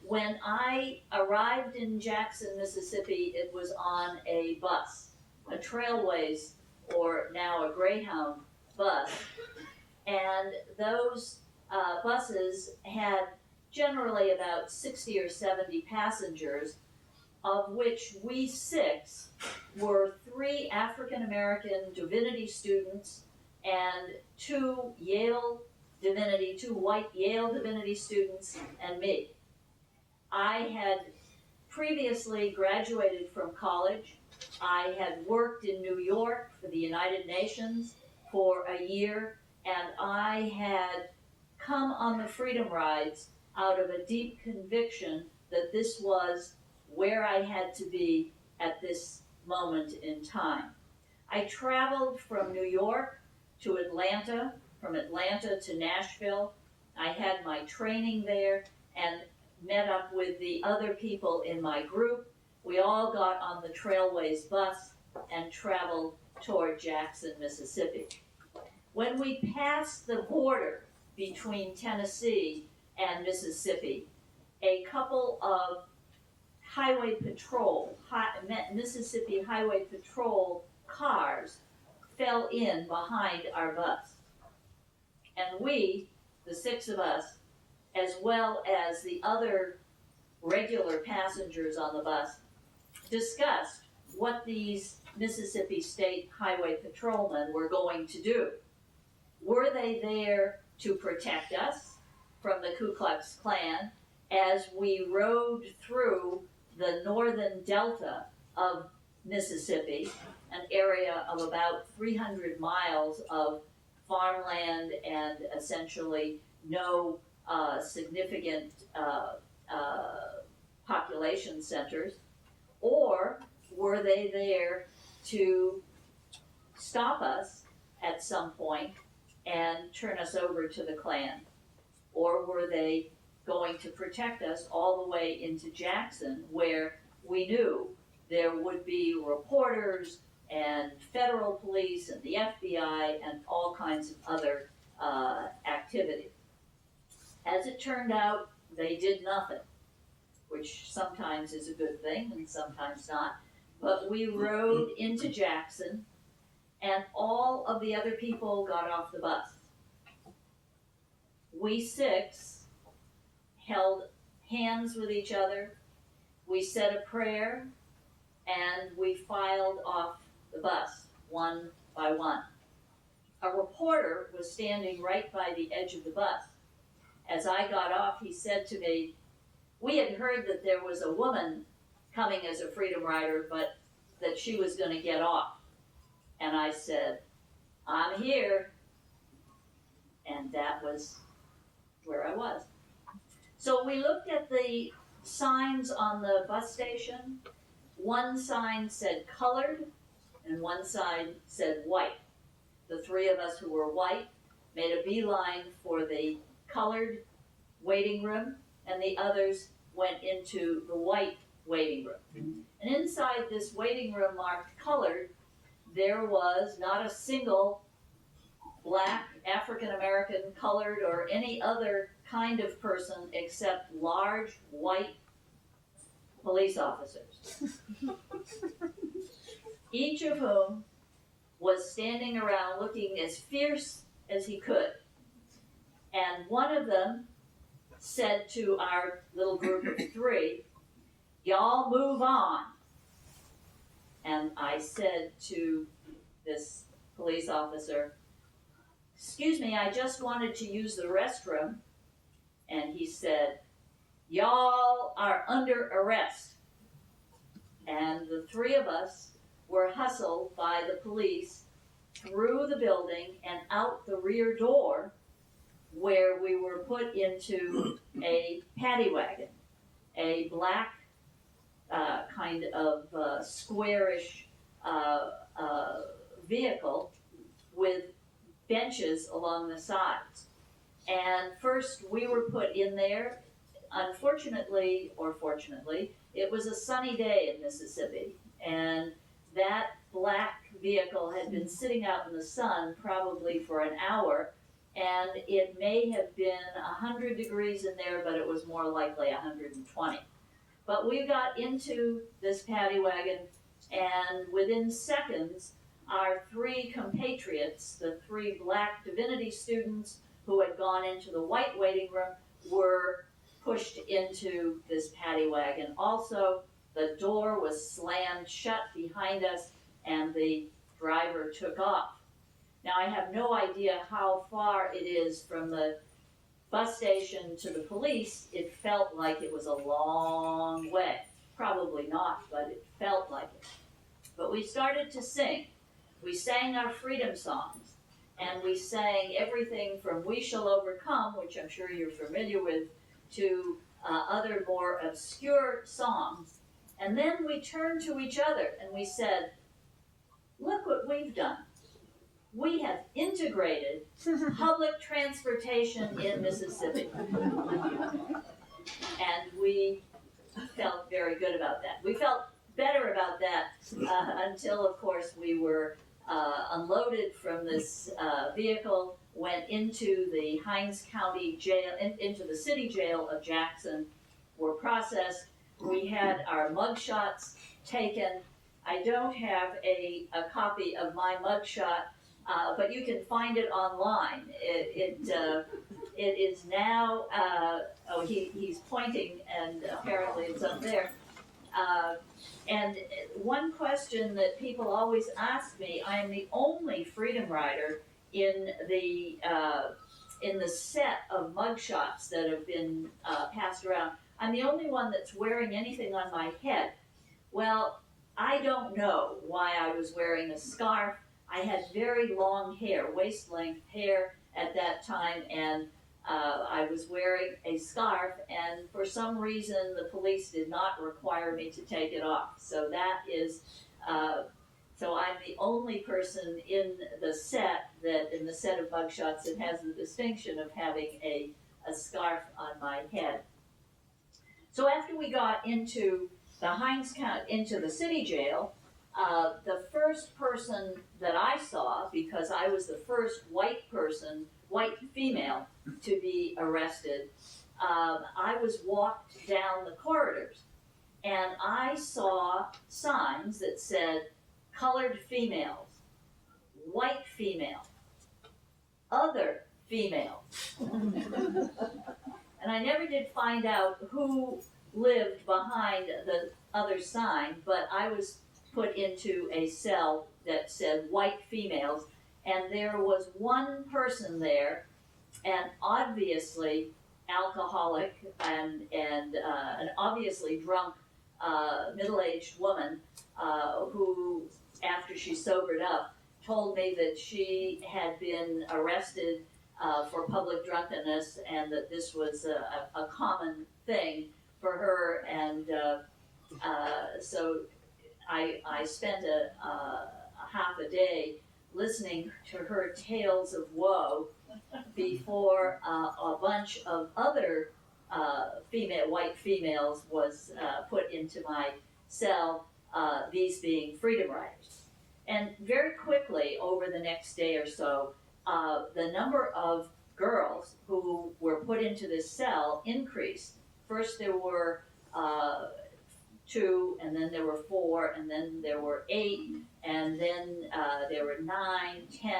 When I arrived in Jackson, Mississippi, it was on a bus, a Trailways, or now a Greyhound bus, and those buses had generally about 60 or 70 passengers, of which we 6 were 3 African American divinity students and 2 white Yale Divinity students, and me. I had previously graduated from college. I had worked in New York for the United Nations for a year, and I had come on the Freedom Rides out of a deep conviction that this was where I had to be at this moment in time. I traveled from New York to Atlanta, from Atlanta to Nashville. I had my training there and met up with the other people in my group. We all got on the Trailways bus and traveled toward Jackson, Mississippi. When we passed the border between Tennessee and Mississippi, a couple of Mississippi Highway Patrol cars fell in behind our bus. And we, the 6 of us, as well as the other regular passengers on the bus, discussed what these Mississippi State Highway Patrolmen were going to do. Were they there to protect us from the Ku Klux Klan as we rode through the northern delta of Mississippi, an area of about 300 miles of farmland and essentially no significant population centers? Or were they there to stop us at some point and turn us over to the Klan? Or were they going to protect us all the way into Jackson, where we knew there would be reporters and federal police and the FBI and all kinds of other activity? As it turned out, they did nothing, which sometimes is a good thing and sometimes not. But we rode into Jackson, and all of the other people got off the bus. We 6 held hands with each other, we said a prayer, and we filed off the bus, one by one. A reporter was standing right by the edge of the bus. As I got off, he said to me, we had heard that there was a woman coming as a Freedom Rider, but that she was going to get off. And I said, I'm here. And that was where I was. So we looked at the signs on the bus station. One sign said colored, and one sign said white. The 3 of us who were white made a beeline for the colored waiting room, and the others went into the white waiting room. And inside this waiting room marked colored, there was not a single black, African American, colored, or any other kind of person except large white police officers. Each of whom was standing around looking as fierce as he could. And one of them said to our little group of 3, y'all move on. And I said to this police officer, excuse me, I just wanted to use the restroom. And he said, y'all are under arrest. And the 3 of us were hustled by the police through the building and out the rear door, where we were put into a paddy wagon, a black kind of squarish vehicle with benches along the sides. And first we were put in there. Unfortunately, or fortunately, it was a sunny day in Mississippi, and that black vehicle had been sitting out in the sun probably for an hour, and it may have been 100 degrees in there, but it was more likely 120. But we got into this paddy wagon, and within seconds, our 3 compatriots, the 3 black divinity students who had gone into the white waiting room, were pushed into this paddy wagon. Also, the door was slammed shut behind us, and the driver took off. Now, I have no idea how far it is from the bus station to the police. It felt like it was a long way. Probably not, but it felt like it. But we started to sing. We sang our freedom songs, and we sang everything from We Shall Overcome, which I'm sure you're familiar with, to other more obscure songs. And then we turned to each other and we said, look what we've done. We have integrated public transportation in Mississippi. And we felt very good about that. We felt better about that until, of course, we were unloaded from this vehicle, went into the Hinds County Jail, into the city jail of Jackson, were processed. We had our mugshots taken. I don't have a copy of my mugshot, but you can find it online. It is now, he's pointing, and apparently it's up there. And one question that people always ask me, I am the only Freedom Rider in the set of mugshots that have been passed around. I'm the only one that's wearing anything on my head. Well, I don't know why I was wearing a scarf. I had very long hair, waist-length hair at that time, and I was wearing a scarf, and for some reason the police did not require me to take it off. So that is, so I'm the only person in the set of mugshots that has the distinction of having a scarf on my head. So after we got into the Hinds County, into the city jail, the first person that I saw, because I was the first white female to be arrested, I was walked down the corridors and I saw signs that said colored females, white female, other female. And I never did find out who lived behind the other sign, but I was put into a cell that said white females, and there was one person there, and obviously alcoholic and an obviously drunk middle-aged woman who, after she sobered up, told me that she had been arrested for public drunkenness and that this was a common thing for her, and so I spent a half a day listening to her tales of woe before a bunch of other white females was put into my cell, these being Freedom Riders. And very quickly, over the next day or so, the number of girls who were put into this cell increased. First there were 2, and then there were 4, and then there were 8, and then there were 9, 10,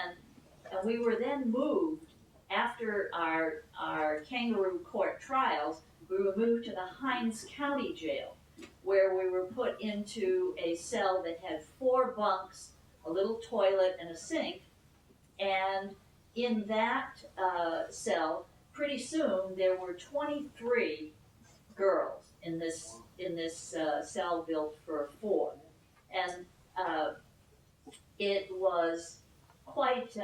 and we were then moved, after our kangaroo court trials, we were moved to the Hinds County Jail, where we were put into a cell that had 4 bunks, a little toilet, and a sink, and in that cell, pretty soon, there were 23 girls in this cell built for 4, and it was quite.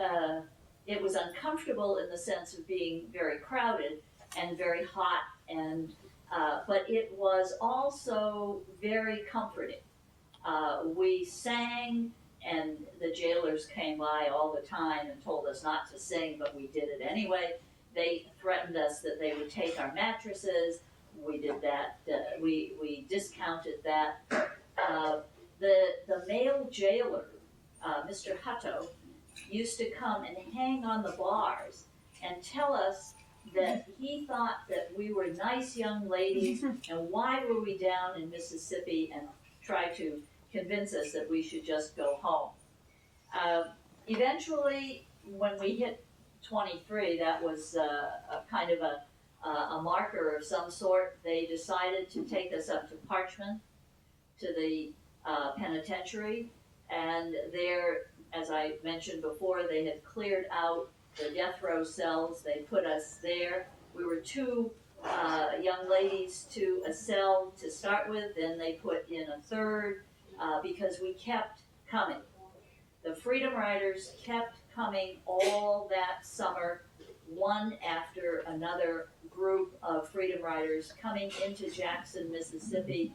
It was uncomfortable in the sense of being very crowded and very hot, and but it was also very comforting. We sang, and the jailers came by all the time and told us not to sing, but we did it anyway. They threatened us that they would take our mattresses. We did that. We discounted that. The male jailer, Mr. Hutto, used to come and hang on the bars and tell us that he thought that we were nice young ladies, and why were we down in Mississippi, and try to convince us that we should just go home. Eventually, when we hit 23, that was a kind of a marker of some sort. They decided to take us up to Parchman, to the penitentiary, and there, as I mentioned before, they had cleared out the death row cells. They put us there. We were 2 young ladies to a cell to start with, then they put in a third, because we kept coming. The Freedom Riders kept coming all that summer, one after another group of Freedom Riders coming into Jackson, Mississippi,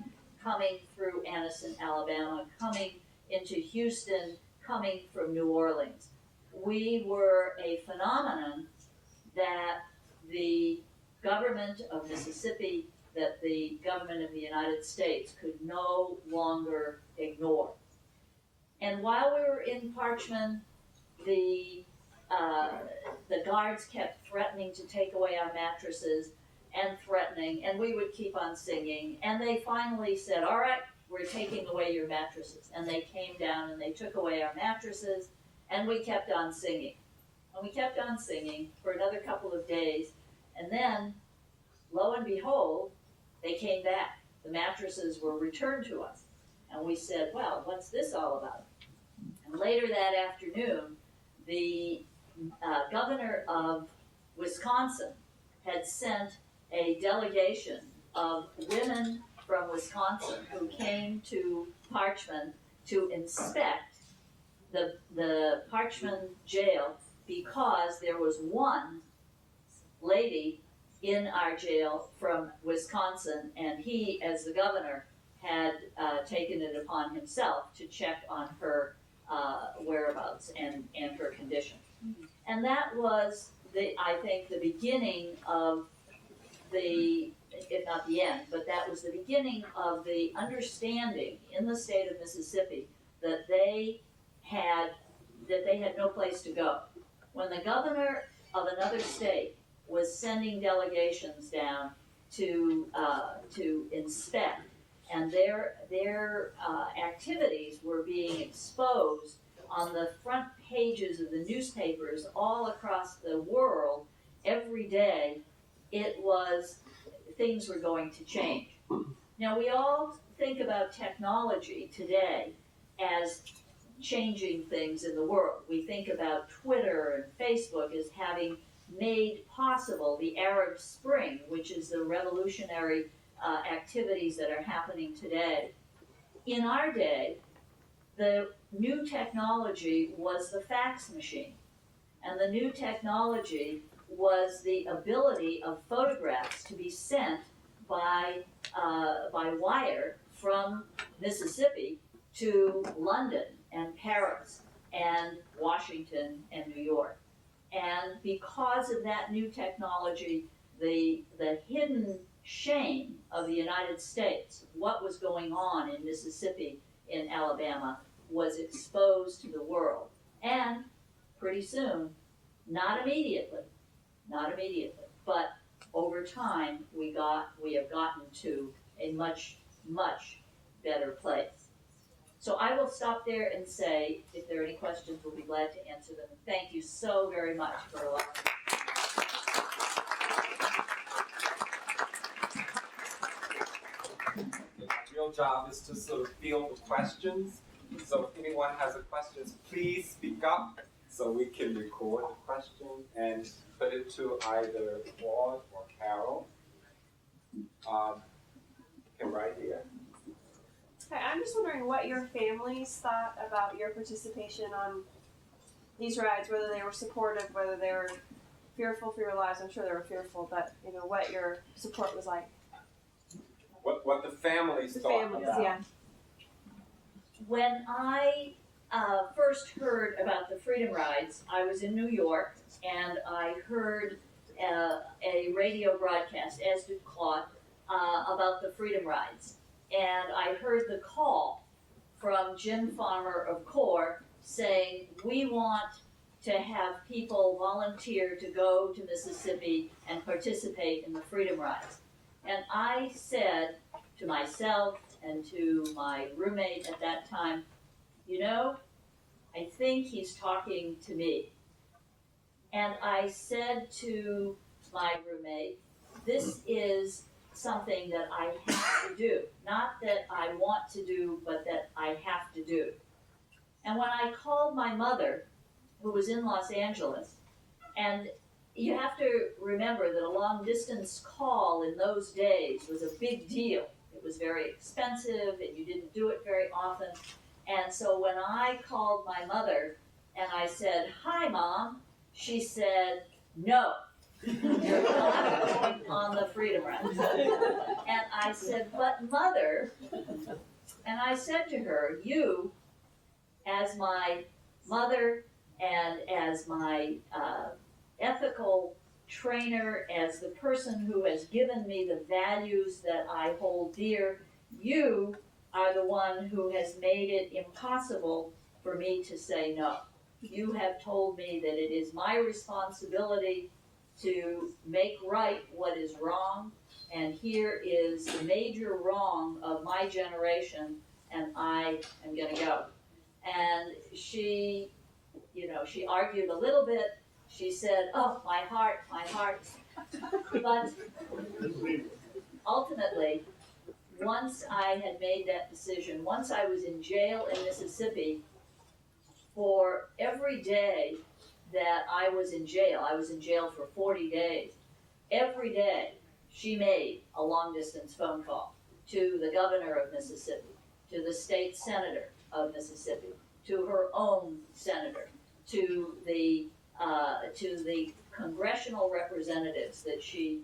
coming through Anniston, Alabama, coming into Houston, coming from New Orleans. We were a phenomenon that the government of Mississippi, that the government of the United States could no longer ignore. And while we were in Parchman, the guards kept threatening to take away our mattresses and threatening, and we would keep on singing. And they finally said, all right, we're taking away your mattresses. And they came down and they took away our mattresses, and we kept on singing. And we kept on singing for another couple of days, and then, lo and behold, they came back. The mattresses were returned to us. And we said, well, what's this all about? And later that afternoon, the governor of Wisconsin had sent a delegation of women from Wisconsin who came to Parchman to inspect the Parchman jail, because there was one lady in our jail from Wisconsin, and he, as the governor, had taken it upon himself to check on her whereabouts and her condition. And that was, I think, the beginning of the, if not the end, but that was the beginning of the understanding in the state of Mississippi that they had no place to go. When the governor of another state was sending delegations down to inspect, and their activities were being exposed on the front pages of the newspapers all across the world every day, things were going to change. Now, we all think about technology today as changing things in the world. We think about Twitter and Facebook as having made possible the Arab Spring, which is the revolutionary activities that are happening today. In our day, the new technology was the fax machine. And the new technology was the ability of photographs to be sent by wire from Mississippi to London and Paris and Washington and New York. And because of that new technology, the hidden shame of the United States, what was going on in Mississippi, in Alabama, was exposed to the world. And pretty soon, not immediately, but over time, we have gotten to a much, much better place. So I will stop there and say, if there are any questions, we'll be glad to answer them. Thank you so very much for allowing me. My real job is to sort of field the questions. So if anyone has a question, please speak up so we can record the question and put it to either Claude or Carol. And right here. Hi, I'm just wondering what your families thought about your participation on these rides, whether they were supportive, whether they were fearful for your lives. I'm sure they were fearful, but what your support was like. What the families The thought families, about. yeah. When I first heard about the Freedom Rides, I was in New York, and I heard a radio broadcast, as did Claude, about the Freedom Rides. And I heard the call from Jim Farmer of CORE saying, we want to have people volunteer to go to Mississippi and participate in the Freedom Rides. And I said to myself and to my roommate at that time, I think he's talking to me. And I said to my roommate, this is something that I have to do. Not that I want to do, but that I have to do. And when I called my mother, who was in Los Angeles, and you have to remember that a long distance call in those days was a big deal. It was very expensive and you didn't do it very often. And so when I called my mother and I said, hi, Mom, she said, no, on the Freedom Rides. And I said, but mother, and I said to her, you, as my mother and as my ethical trainer, as the person who has given me the values that I hold dear, you are the one who has made it impossible for me to say no. You have told me that it is my responsibility to make right what is wrong, and here is the major wrong of my generation, and I am gonna go. And she, she argued a little bit. She said, oh, my heart. But ultimately, once I had made that decision, once I was in jail in Mississippi, for every day that I was in jail for 40 days, every day she made a long distance phone call to the governor of Mississippi, to the state senator of Mississippi, to her own senator, to the congressional representatives that she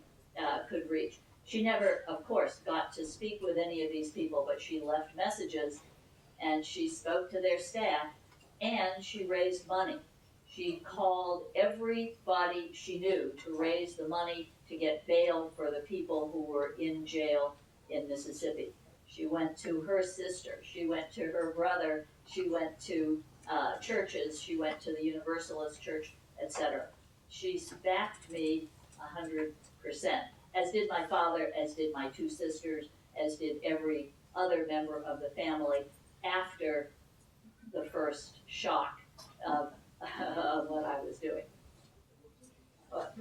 could reach. She never, of course, got to speak with any of these people, but she left messages and she spoke to their staff and she raised money. She called everybody she knew to raise the money to get bail for the people who were in jail in Mississippi. She went to her sister, she went to her brother, she went to churches, she went to the Universalist Church, etc. She's backed me 100%, as did my father, as did my two sisters, as did every other member of the family after the first shock of what I was doing. But,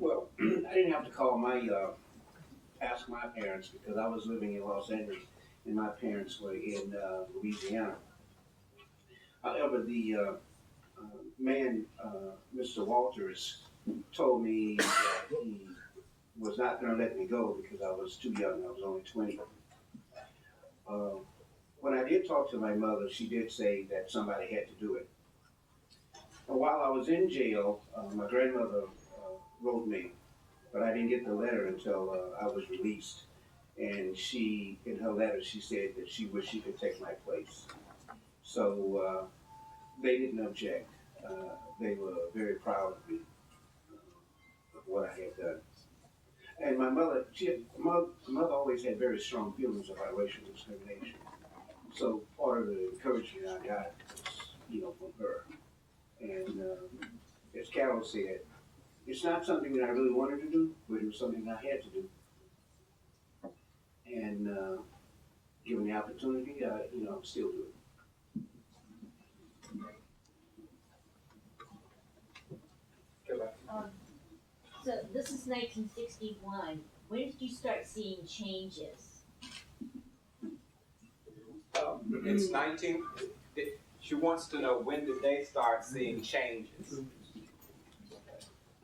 Well, I didn't have to call ask my parents because I was living in Los Angeles and my parents were in Louisiana. However, the man, Mr. Walters, told me that he was not going to let me go because I was too young. I was only 20. When I did talk to my mother, she did say that somebody had to do it. And while I was in jail, my grandmother wrote me, but I didn't get the letter until I was released. And she, in her letter, she said that she wished she could take my place. So they didn't object. They were very proud of me, of what I had done. And my mother, my mother always had very strong feelings about racial discrimination. So part of the encouragement I got was, from her. And as Carol said, it's not something that I really wanted to do, but it was something I had to do. And given the opportunity, I'm still doing it. So this is 1961. When did you start seeing changes? It's 19. She wants to know, when did they start seeing changes?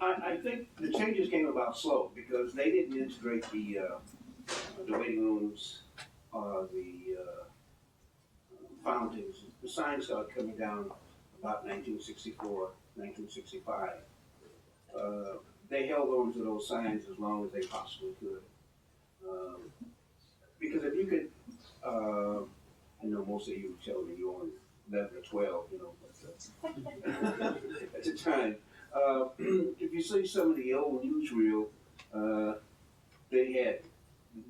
I think the changes came about slow because they didn't integrate the waiting rooms or the fountains. The signs started coming down about 1964, 1965. They held on to those signs as long as they possibly could. Because if you could, I know most of you were telling me you were on 11 or 12, but at the time. If you see some of the old newsreel, they had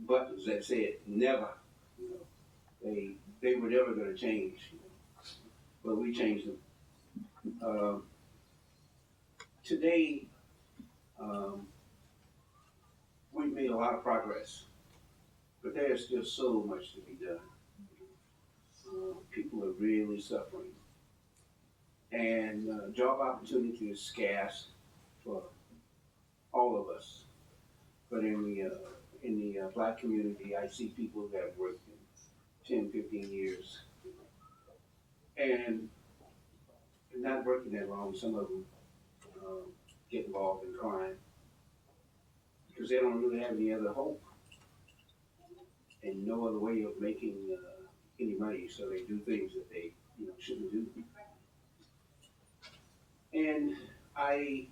buttons that said never. They were never going to change, but we changed them. Today, we've made a lot of progress, but there's still so much to be done. People are really suffering. And job opportunity is scarce for all of us. But in the Black community, I see people that have worked in 10, 15 years. And not working that long, some of them get involved in crime because they don't really have any other hope and no other way of making any money, so they do things that they shouldn't do. And I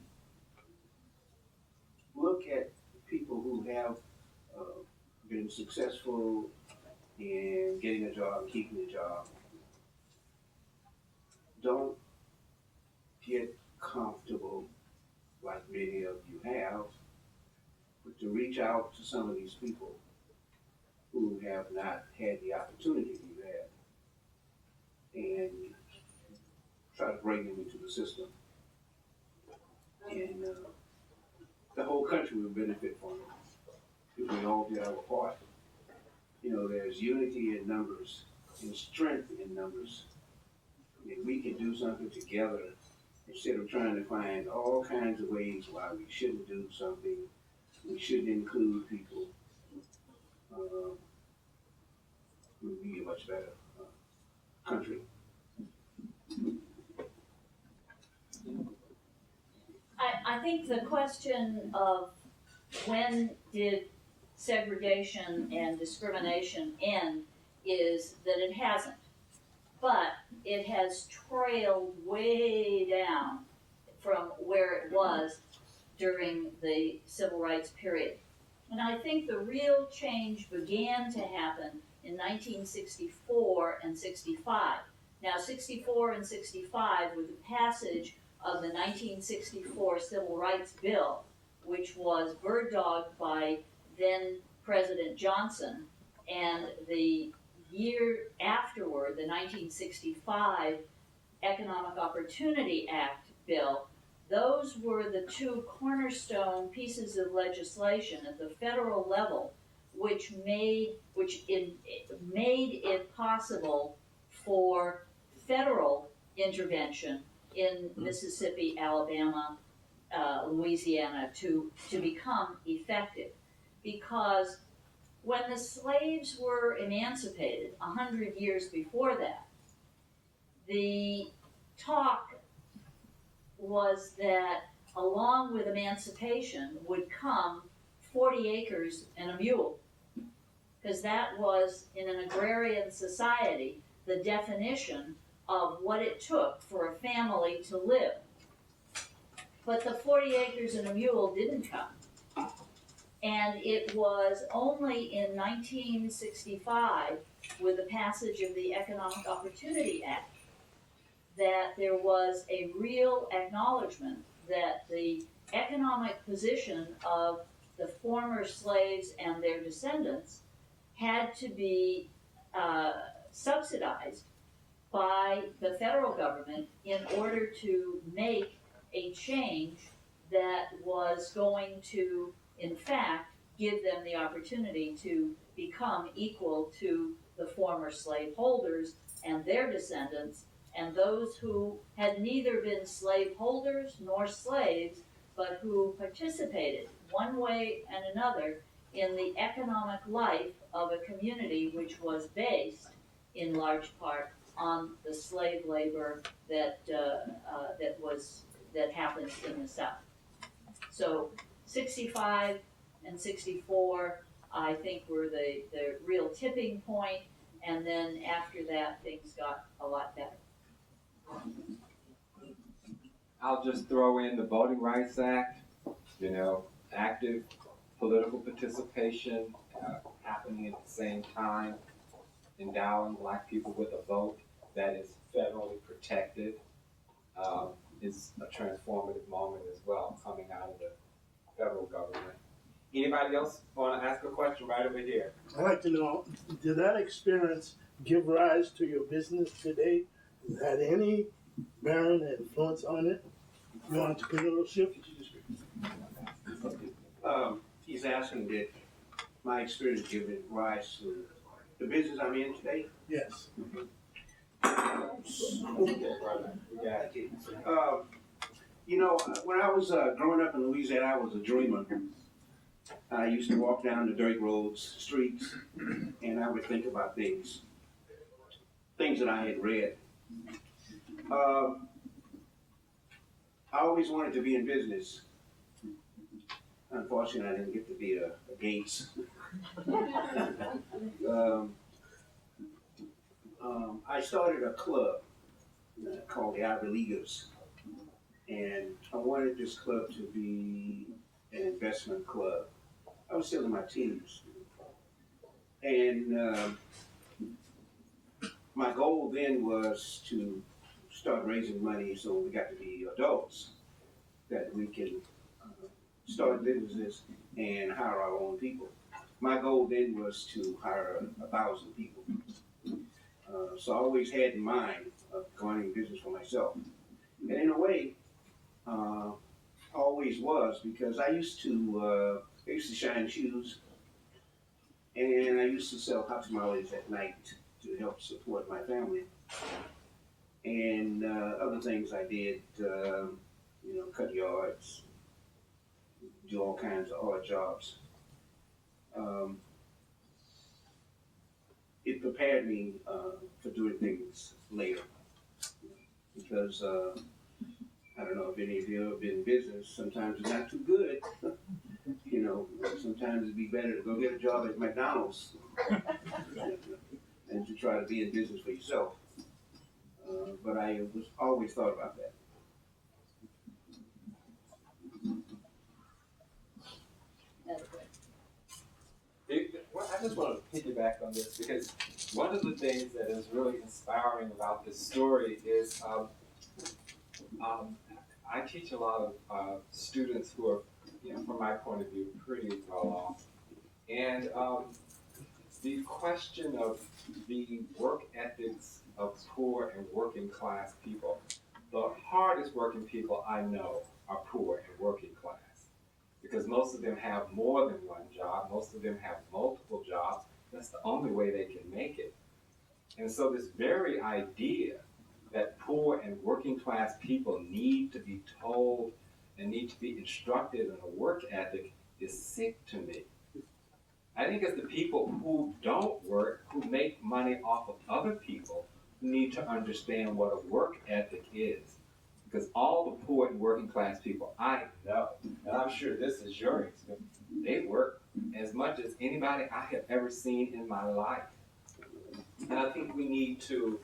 look at people who have been successful in getting a job, keeping a job. Don't get comfortable like many of you have, but to reach out to some of these people who have not had the opportunity you had and try to bring them into the system. And the whole country will benefit from it if we all did our part. You know, there's unity in numbers and strength in numbers. And we can do something together instead of trying to find all kinds of ways why we shouldn't do something, we shouldn't include people. It would be a much better country. I think the question of when did segregation and discrimination end is that it hasn't. But it has trailed way down from where it was during the civil rights period. And I think the real change began to happen in 1964 and 65. Now, 64 and 65 with the passage of the 1964 Civil Rights Bill, which was bird-dogged by then President Johnson, and the year afterward, the 1965 Economic Opportunity Act bill, those were the two cornerstone pieces of legislation at the federal level which made it possible for federal intervention in Mississippi, Alabama, Louisiana to become effective. Because when the slaves were emancipated 100 years before that, the talk was that along with emancipation would come 40 acres and a mule, because that was, in an agrarian society, the definition of what it took for a family to live. But the 40 acres and a mule didn't come. And it was only in 1965, with the passage of the Economic Opportunity Act, that there was a real acknowledgement that the economic position of the former slaves and their descendants had to be subsidized by the federal government in order to make a change that was going to, in fact, give them the opportunity to become equal to the former slaveholders and their descendants, and those who had neither been slaveholders nor slaves, but who participated one way and another in the economic life of a community which was based, in large part, on the slave labor that happened in the South. So 65 and 64, I think, were the real tipping point, and then after that, things got a lot better. I'll just throw in the Voting Rights Act, active political participation happening at the same time, endowing Black people with a vote that is federally protected, is a transformative moment as well, coming out of the federal government. Anybody else want to ask a question right over here? I'd like to know, did that experience give rise to your business today? Had any bearing and influence on it? Your entrepreneurship? He's asking did my experience give rise to the business I'm in today? Yes. When I was growing up in Louisiana, I was a dreamer. I used to walk down the dirt roads, streets, and I would think about things that I had read. I always wanted to be in business. Unfortunately, I didn't get to be a Gates. I started a club called the Ivy Leaguers, and I wanted this club to be an investment club. I was still in my teens. And my goal then was to start raising money so we got to be adults, that we can start businesses and hire our own people. My goal then was to hire 1,000 people. So I always had in mind of going in business for myself. And in a way, always was, because I used to shine shoes, and I used to sell hot tamales at night to help support my family. And other things I did, cut yards, do all kinds of odd jobs. It prepared me for doing things later, because I don't know if any of you have been in business. Sometimes it's not too good. Sometimes it'd be better to go get a job at McDonald's than to try to be in business for yourself. But I was always thought about that. That's good. Well, I just want to piggyback on this, because one of the things that is really inspiring about this story is I teach a lot of students who are, from my point of view, pretty well off. And the question of the work ethics of poor and working class people, the hardest working people I know are poor and working class, because most of them have more than one job, most of them have multiple jobs. That's the only way they can make it. And so this very idea that poor and working class people need to be told and need to be instructed in a work ethic is sick to me. I think it's the people who don't work, who make money off of other people, who need to understand what a work ethic is. Because all the poor and working class people I know, and I'm sure this is your experience, they work as much as anybody I have ever seen in my life. And I think we need to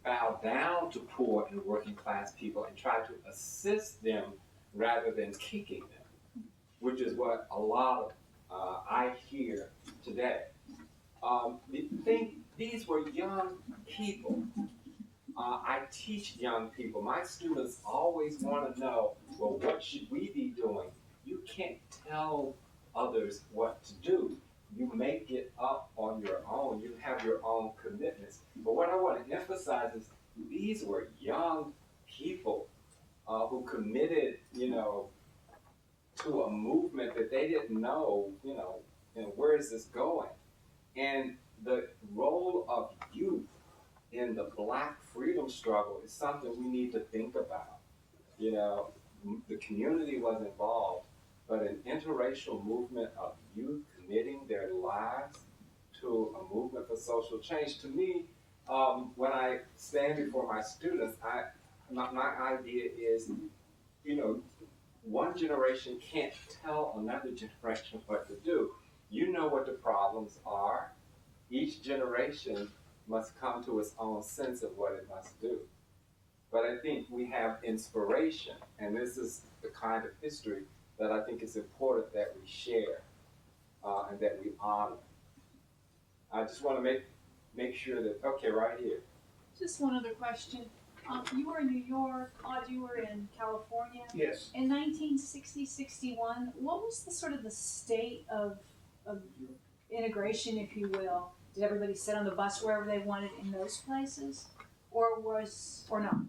bow down to poor and working class people and try to assist them rather than kicking them, which is what a lot of I hear today. These were young people. I teach young people. My students always want to know, well, what should we be doing? You can't tell others what to do. You make it up on your own. You have your own commitments. But what I want to emphasize is these were young people who committed, to a movement that they didn't know, where is this going? And the role of youth in the Black freedom struggle is something we need to think about. The community was involved, but an interracial movement of youth committing their lives to a movement for social change, to me, when I stand before my students, my idea is, one generation can't tell another generation what to do. You know what the problems are. Each generation must come to its own sense of what it must do. But I think we have inspiration, and this is the kind of history that I think is important that we share and that we honor. I just want to make sure that, okay, right here. Just one other question. You were in New York, Claude, you were in California. Yes. In 1960-61, what was the sort of the state of integration, if you will? Did everybody sit on the bus wherever they wanted in those places? Or not?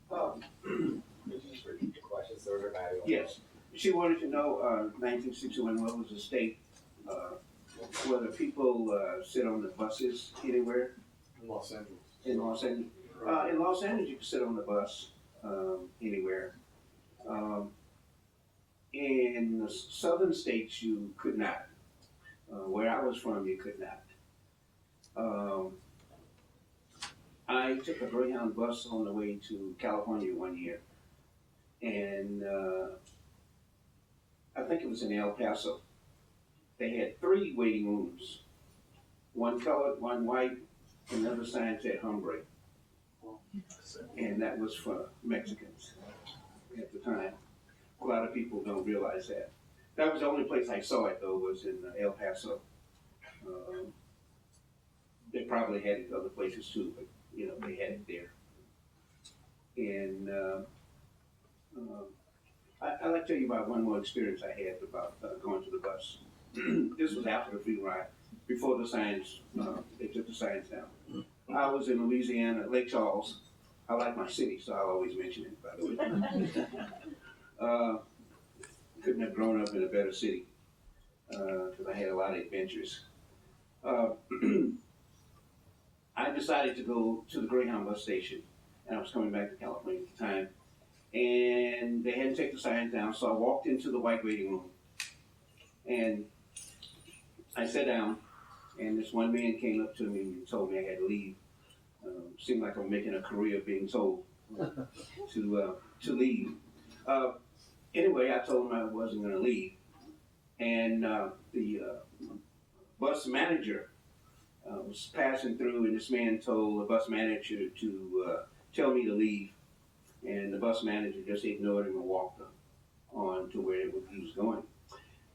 Could you just repeat the question so everybody will Yes. She wanted to know, 1961, what was the state, whether people sit on the buses anywhere? In Los Angeles. In Los Angeles. In Los Angeles, you could sit on the bus anywhere. In the southern states, you could not. Where I was from, you could not. I took a Greyhound bus on the way to California one year, and I think it was in El Paso. They had 3 waiting rooms, one colored, one white, another sign said Hombre, and that was for Mexicans. at the time. A lot of people don't realize that. That was the only place I saw it, though, was in El Paso. They probably had it other places too, but you know, they had it there. And I'd like to tell you about one more experience I had about going to the bus. This was after the free ride, before the signs, they took the signs down. I was in Louisiana, Lake Charles. I like my city, so I'll always mention it, by the way. Couldn't have grown up in a better city, because I had a lot of adventures. I decided to go to the Greyhound bus station, and I was coming back to California at the time, and they hadn't taken the signs down, so I walked into the white waiting room, and I sat down, and this one man came up to me and told me I had to leave. Seemed like I'm making a career of being told to leave. Anyway, I told him I wasn't going to leave, and the bus manager was passing through, and this man told the bus manager to tell me to leave, and the bus manager just ignored him and walked on to where he was going.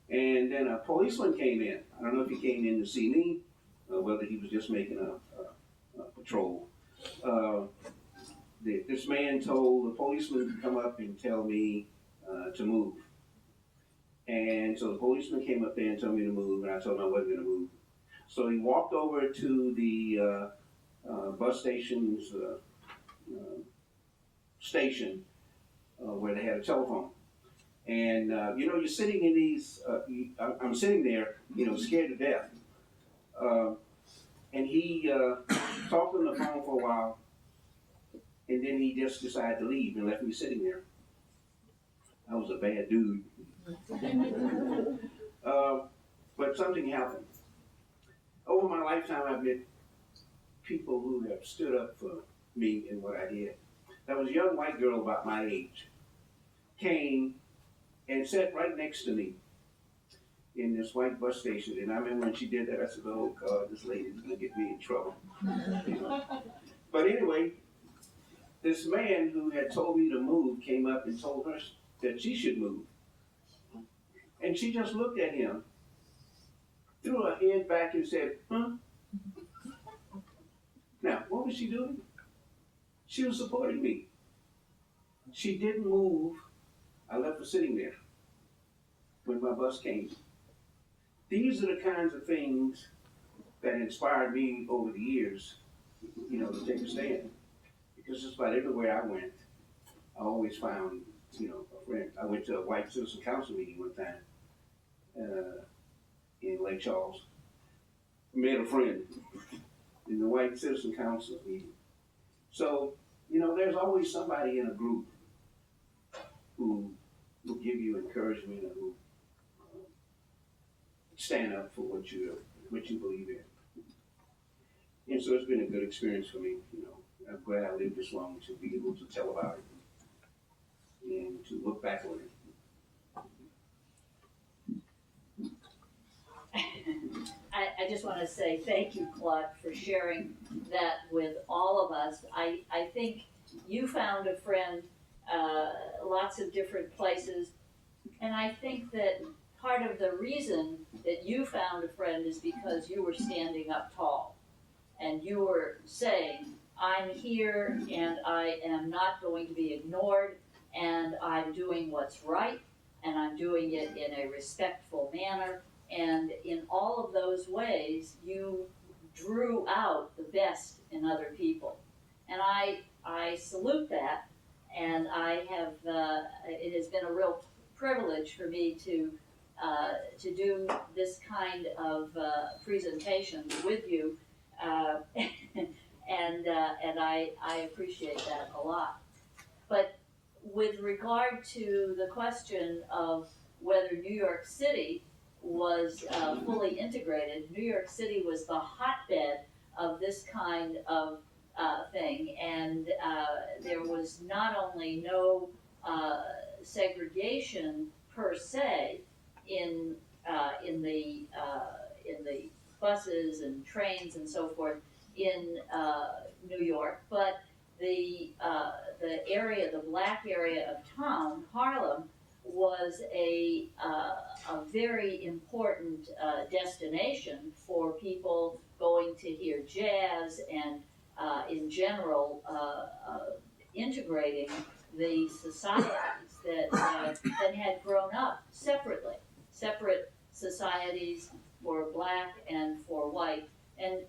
And then a policeman came in. I don't know if he came in to see me, whether he was just making a patrol. This man told the policeman to come up and tell me to move. And so the policeman came up there and told me to move, and I told him I wasn't going to move. So he walked over to the bus station's station where they had a telephone. And, you know, you're sitting in these, I'm sitting there, you know, scared to death. And he talked on the phone for a while, and then he just decided to leave and left me sitting there. I was a bad dude. But something happened. Over my lifetime, I've met people who have stood up for me and what I did. There was a young white girl about my age, came and sat right next to me in this white bus station. And I remember when she did that, I said, oh God, this lady's gonna get me in trouble. You know? But anyway, this man who had told me to move came up and told her that she should move. And she just looked at him, threw her head back and said, huh? Now, what was she doing? She was supporting me. She didn't move. I left her sitting there when my bus came. These are the kinds of things that inspired me over the years, you know, to take a stand. Because just about everywhere I went, I always found, you know, a friend. I went to a white citizen council meeting one time in Lake Charles. Made a friend in the white citizen council meeting. So, you know, there's always somebody in a group who will give you encouragement and who stand up for what you believe in. And so it's been a good experience for me, you know. I'm glad I lived this long to be able to tell about it and to look back on it. I just want to say thank you, Claude, for sharing that with all of us. I think you found a friend lots of different places, and I think that part of the reason that you found a friend is because you were standing up tall, and you were saying, I'm here, and I am not going to be ignored, and I'm doing what's right, and I'm doing it in a respectful manner. And in all of those ways, you drew out the best in other people. And I salute that, and I have, it has been a real privilege for me to do this kind of presentation with you, and I appreciate that a lot. But with regard to the question of whether New York City was fully integrated, New York City was the hotbed of this kind of thing, and there was not only no segregation per se in the buses and trains and so forth in New York, but the area, the black area of town, Harlem, was a very important destination for people going to hear jazz and in general integrating the societies that had grown up separately, separate societies for black and for white. And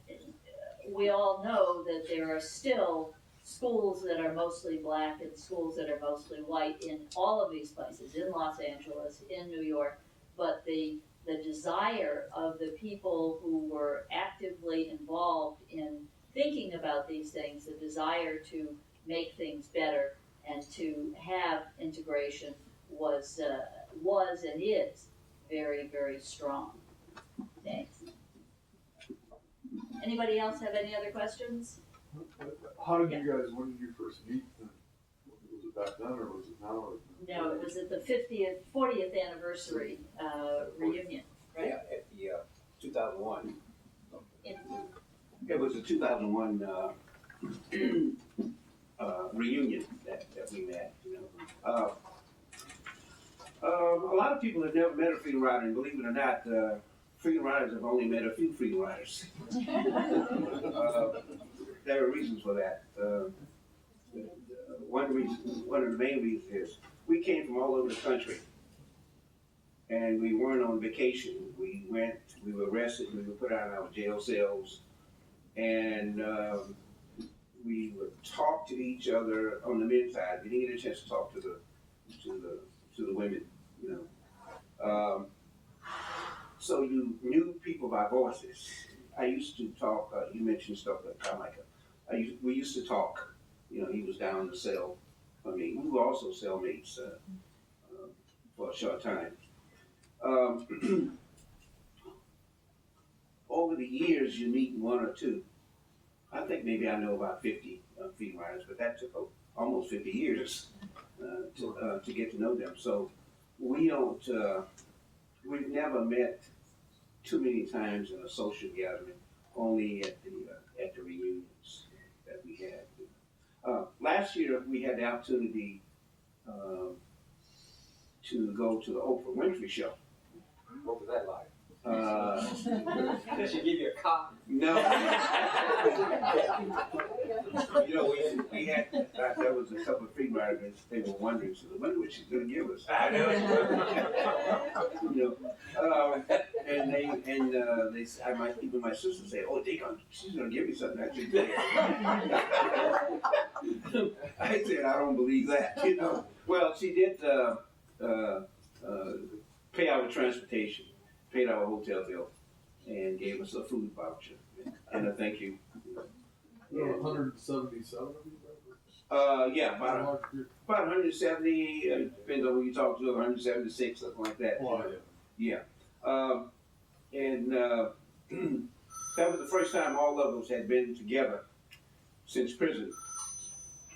we all know that there are still schools that are mostly black and schools that are mostly white in all of these places, in Los Angeles, in New York, but the desire of the people who were actively involved in thinking about these things, the desire to make things better and to have integration was and is very, very strong. Thanks. Anybody else have any other questions? How did you guys, when did you first meet? Was it back then or was it now? Or? No, it was at the 40th anniversary reunion, right? Yeah, at the 2001. It was a 2001 reunion that we met. You know, a lot of people have never met a freedom rider, and believe it or not, freedom riders have only met a few freedom riders. There are reasons for that. One of the main reasons is we came from all over the country, and we weren't on vacation. We were arrested, we were put out in our jail cells, and we would talk to each other on the men's side. We didn't get a chance to talk to the women, you know. So you knew people by voices. I used to talk. You mentioned stuff like Carmichael. We used to talk. You know, he was down in the cell. I mean, we were also cellmates for a short time. Over the years, you meet one or two. I think maybe I know about 50 freedom riders, but that took almost 50 years to get to know them. So we don't. We've never met too many times in a social gathering. Only at the reunions that we had. Last year we had the opportunity to go to the Oprah Winfrey show. What was that like? Did she give you a copy? No. You know, we had, there was a couple of free riders, they were wondering, so I wonder what she's going to give us. I know. You know, and even my sister say, oh, she's going to give me something. I said, I don't believe that, you know. Well, she did pay our transportation, paid our hotel bill, and gave us a food voucher and a thank you. There were 177 of you? Yeah, about 170, depends on who you talk to, 176, something like that. Oh, yeah. And that was the first time all of us had been together since prison.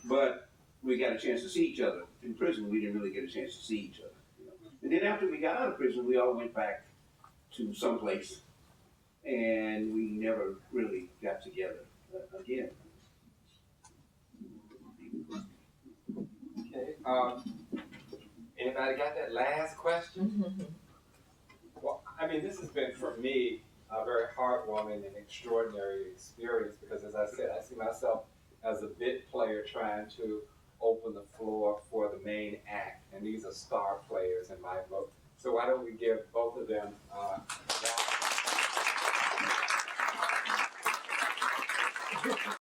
But we got a chance to see each other. In prison, we didn't really get a chance to see each other. You know? And then after we got out of prison, we all went back to someplace, and we never really got together again. Okay. Anybody got that last question? Well, I mean, this has been for me a very heartwarming and extraordinary experience because, as I said, I see myself as a bit player trying to open the floor for the main act, and these are star players in my book. So why don't we give both of them round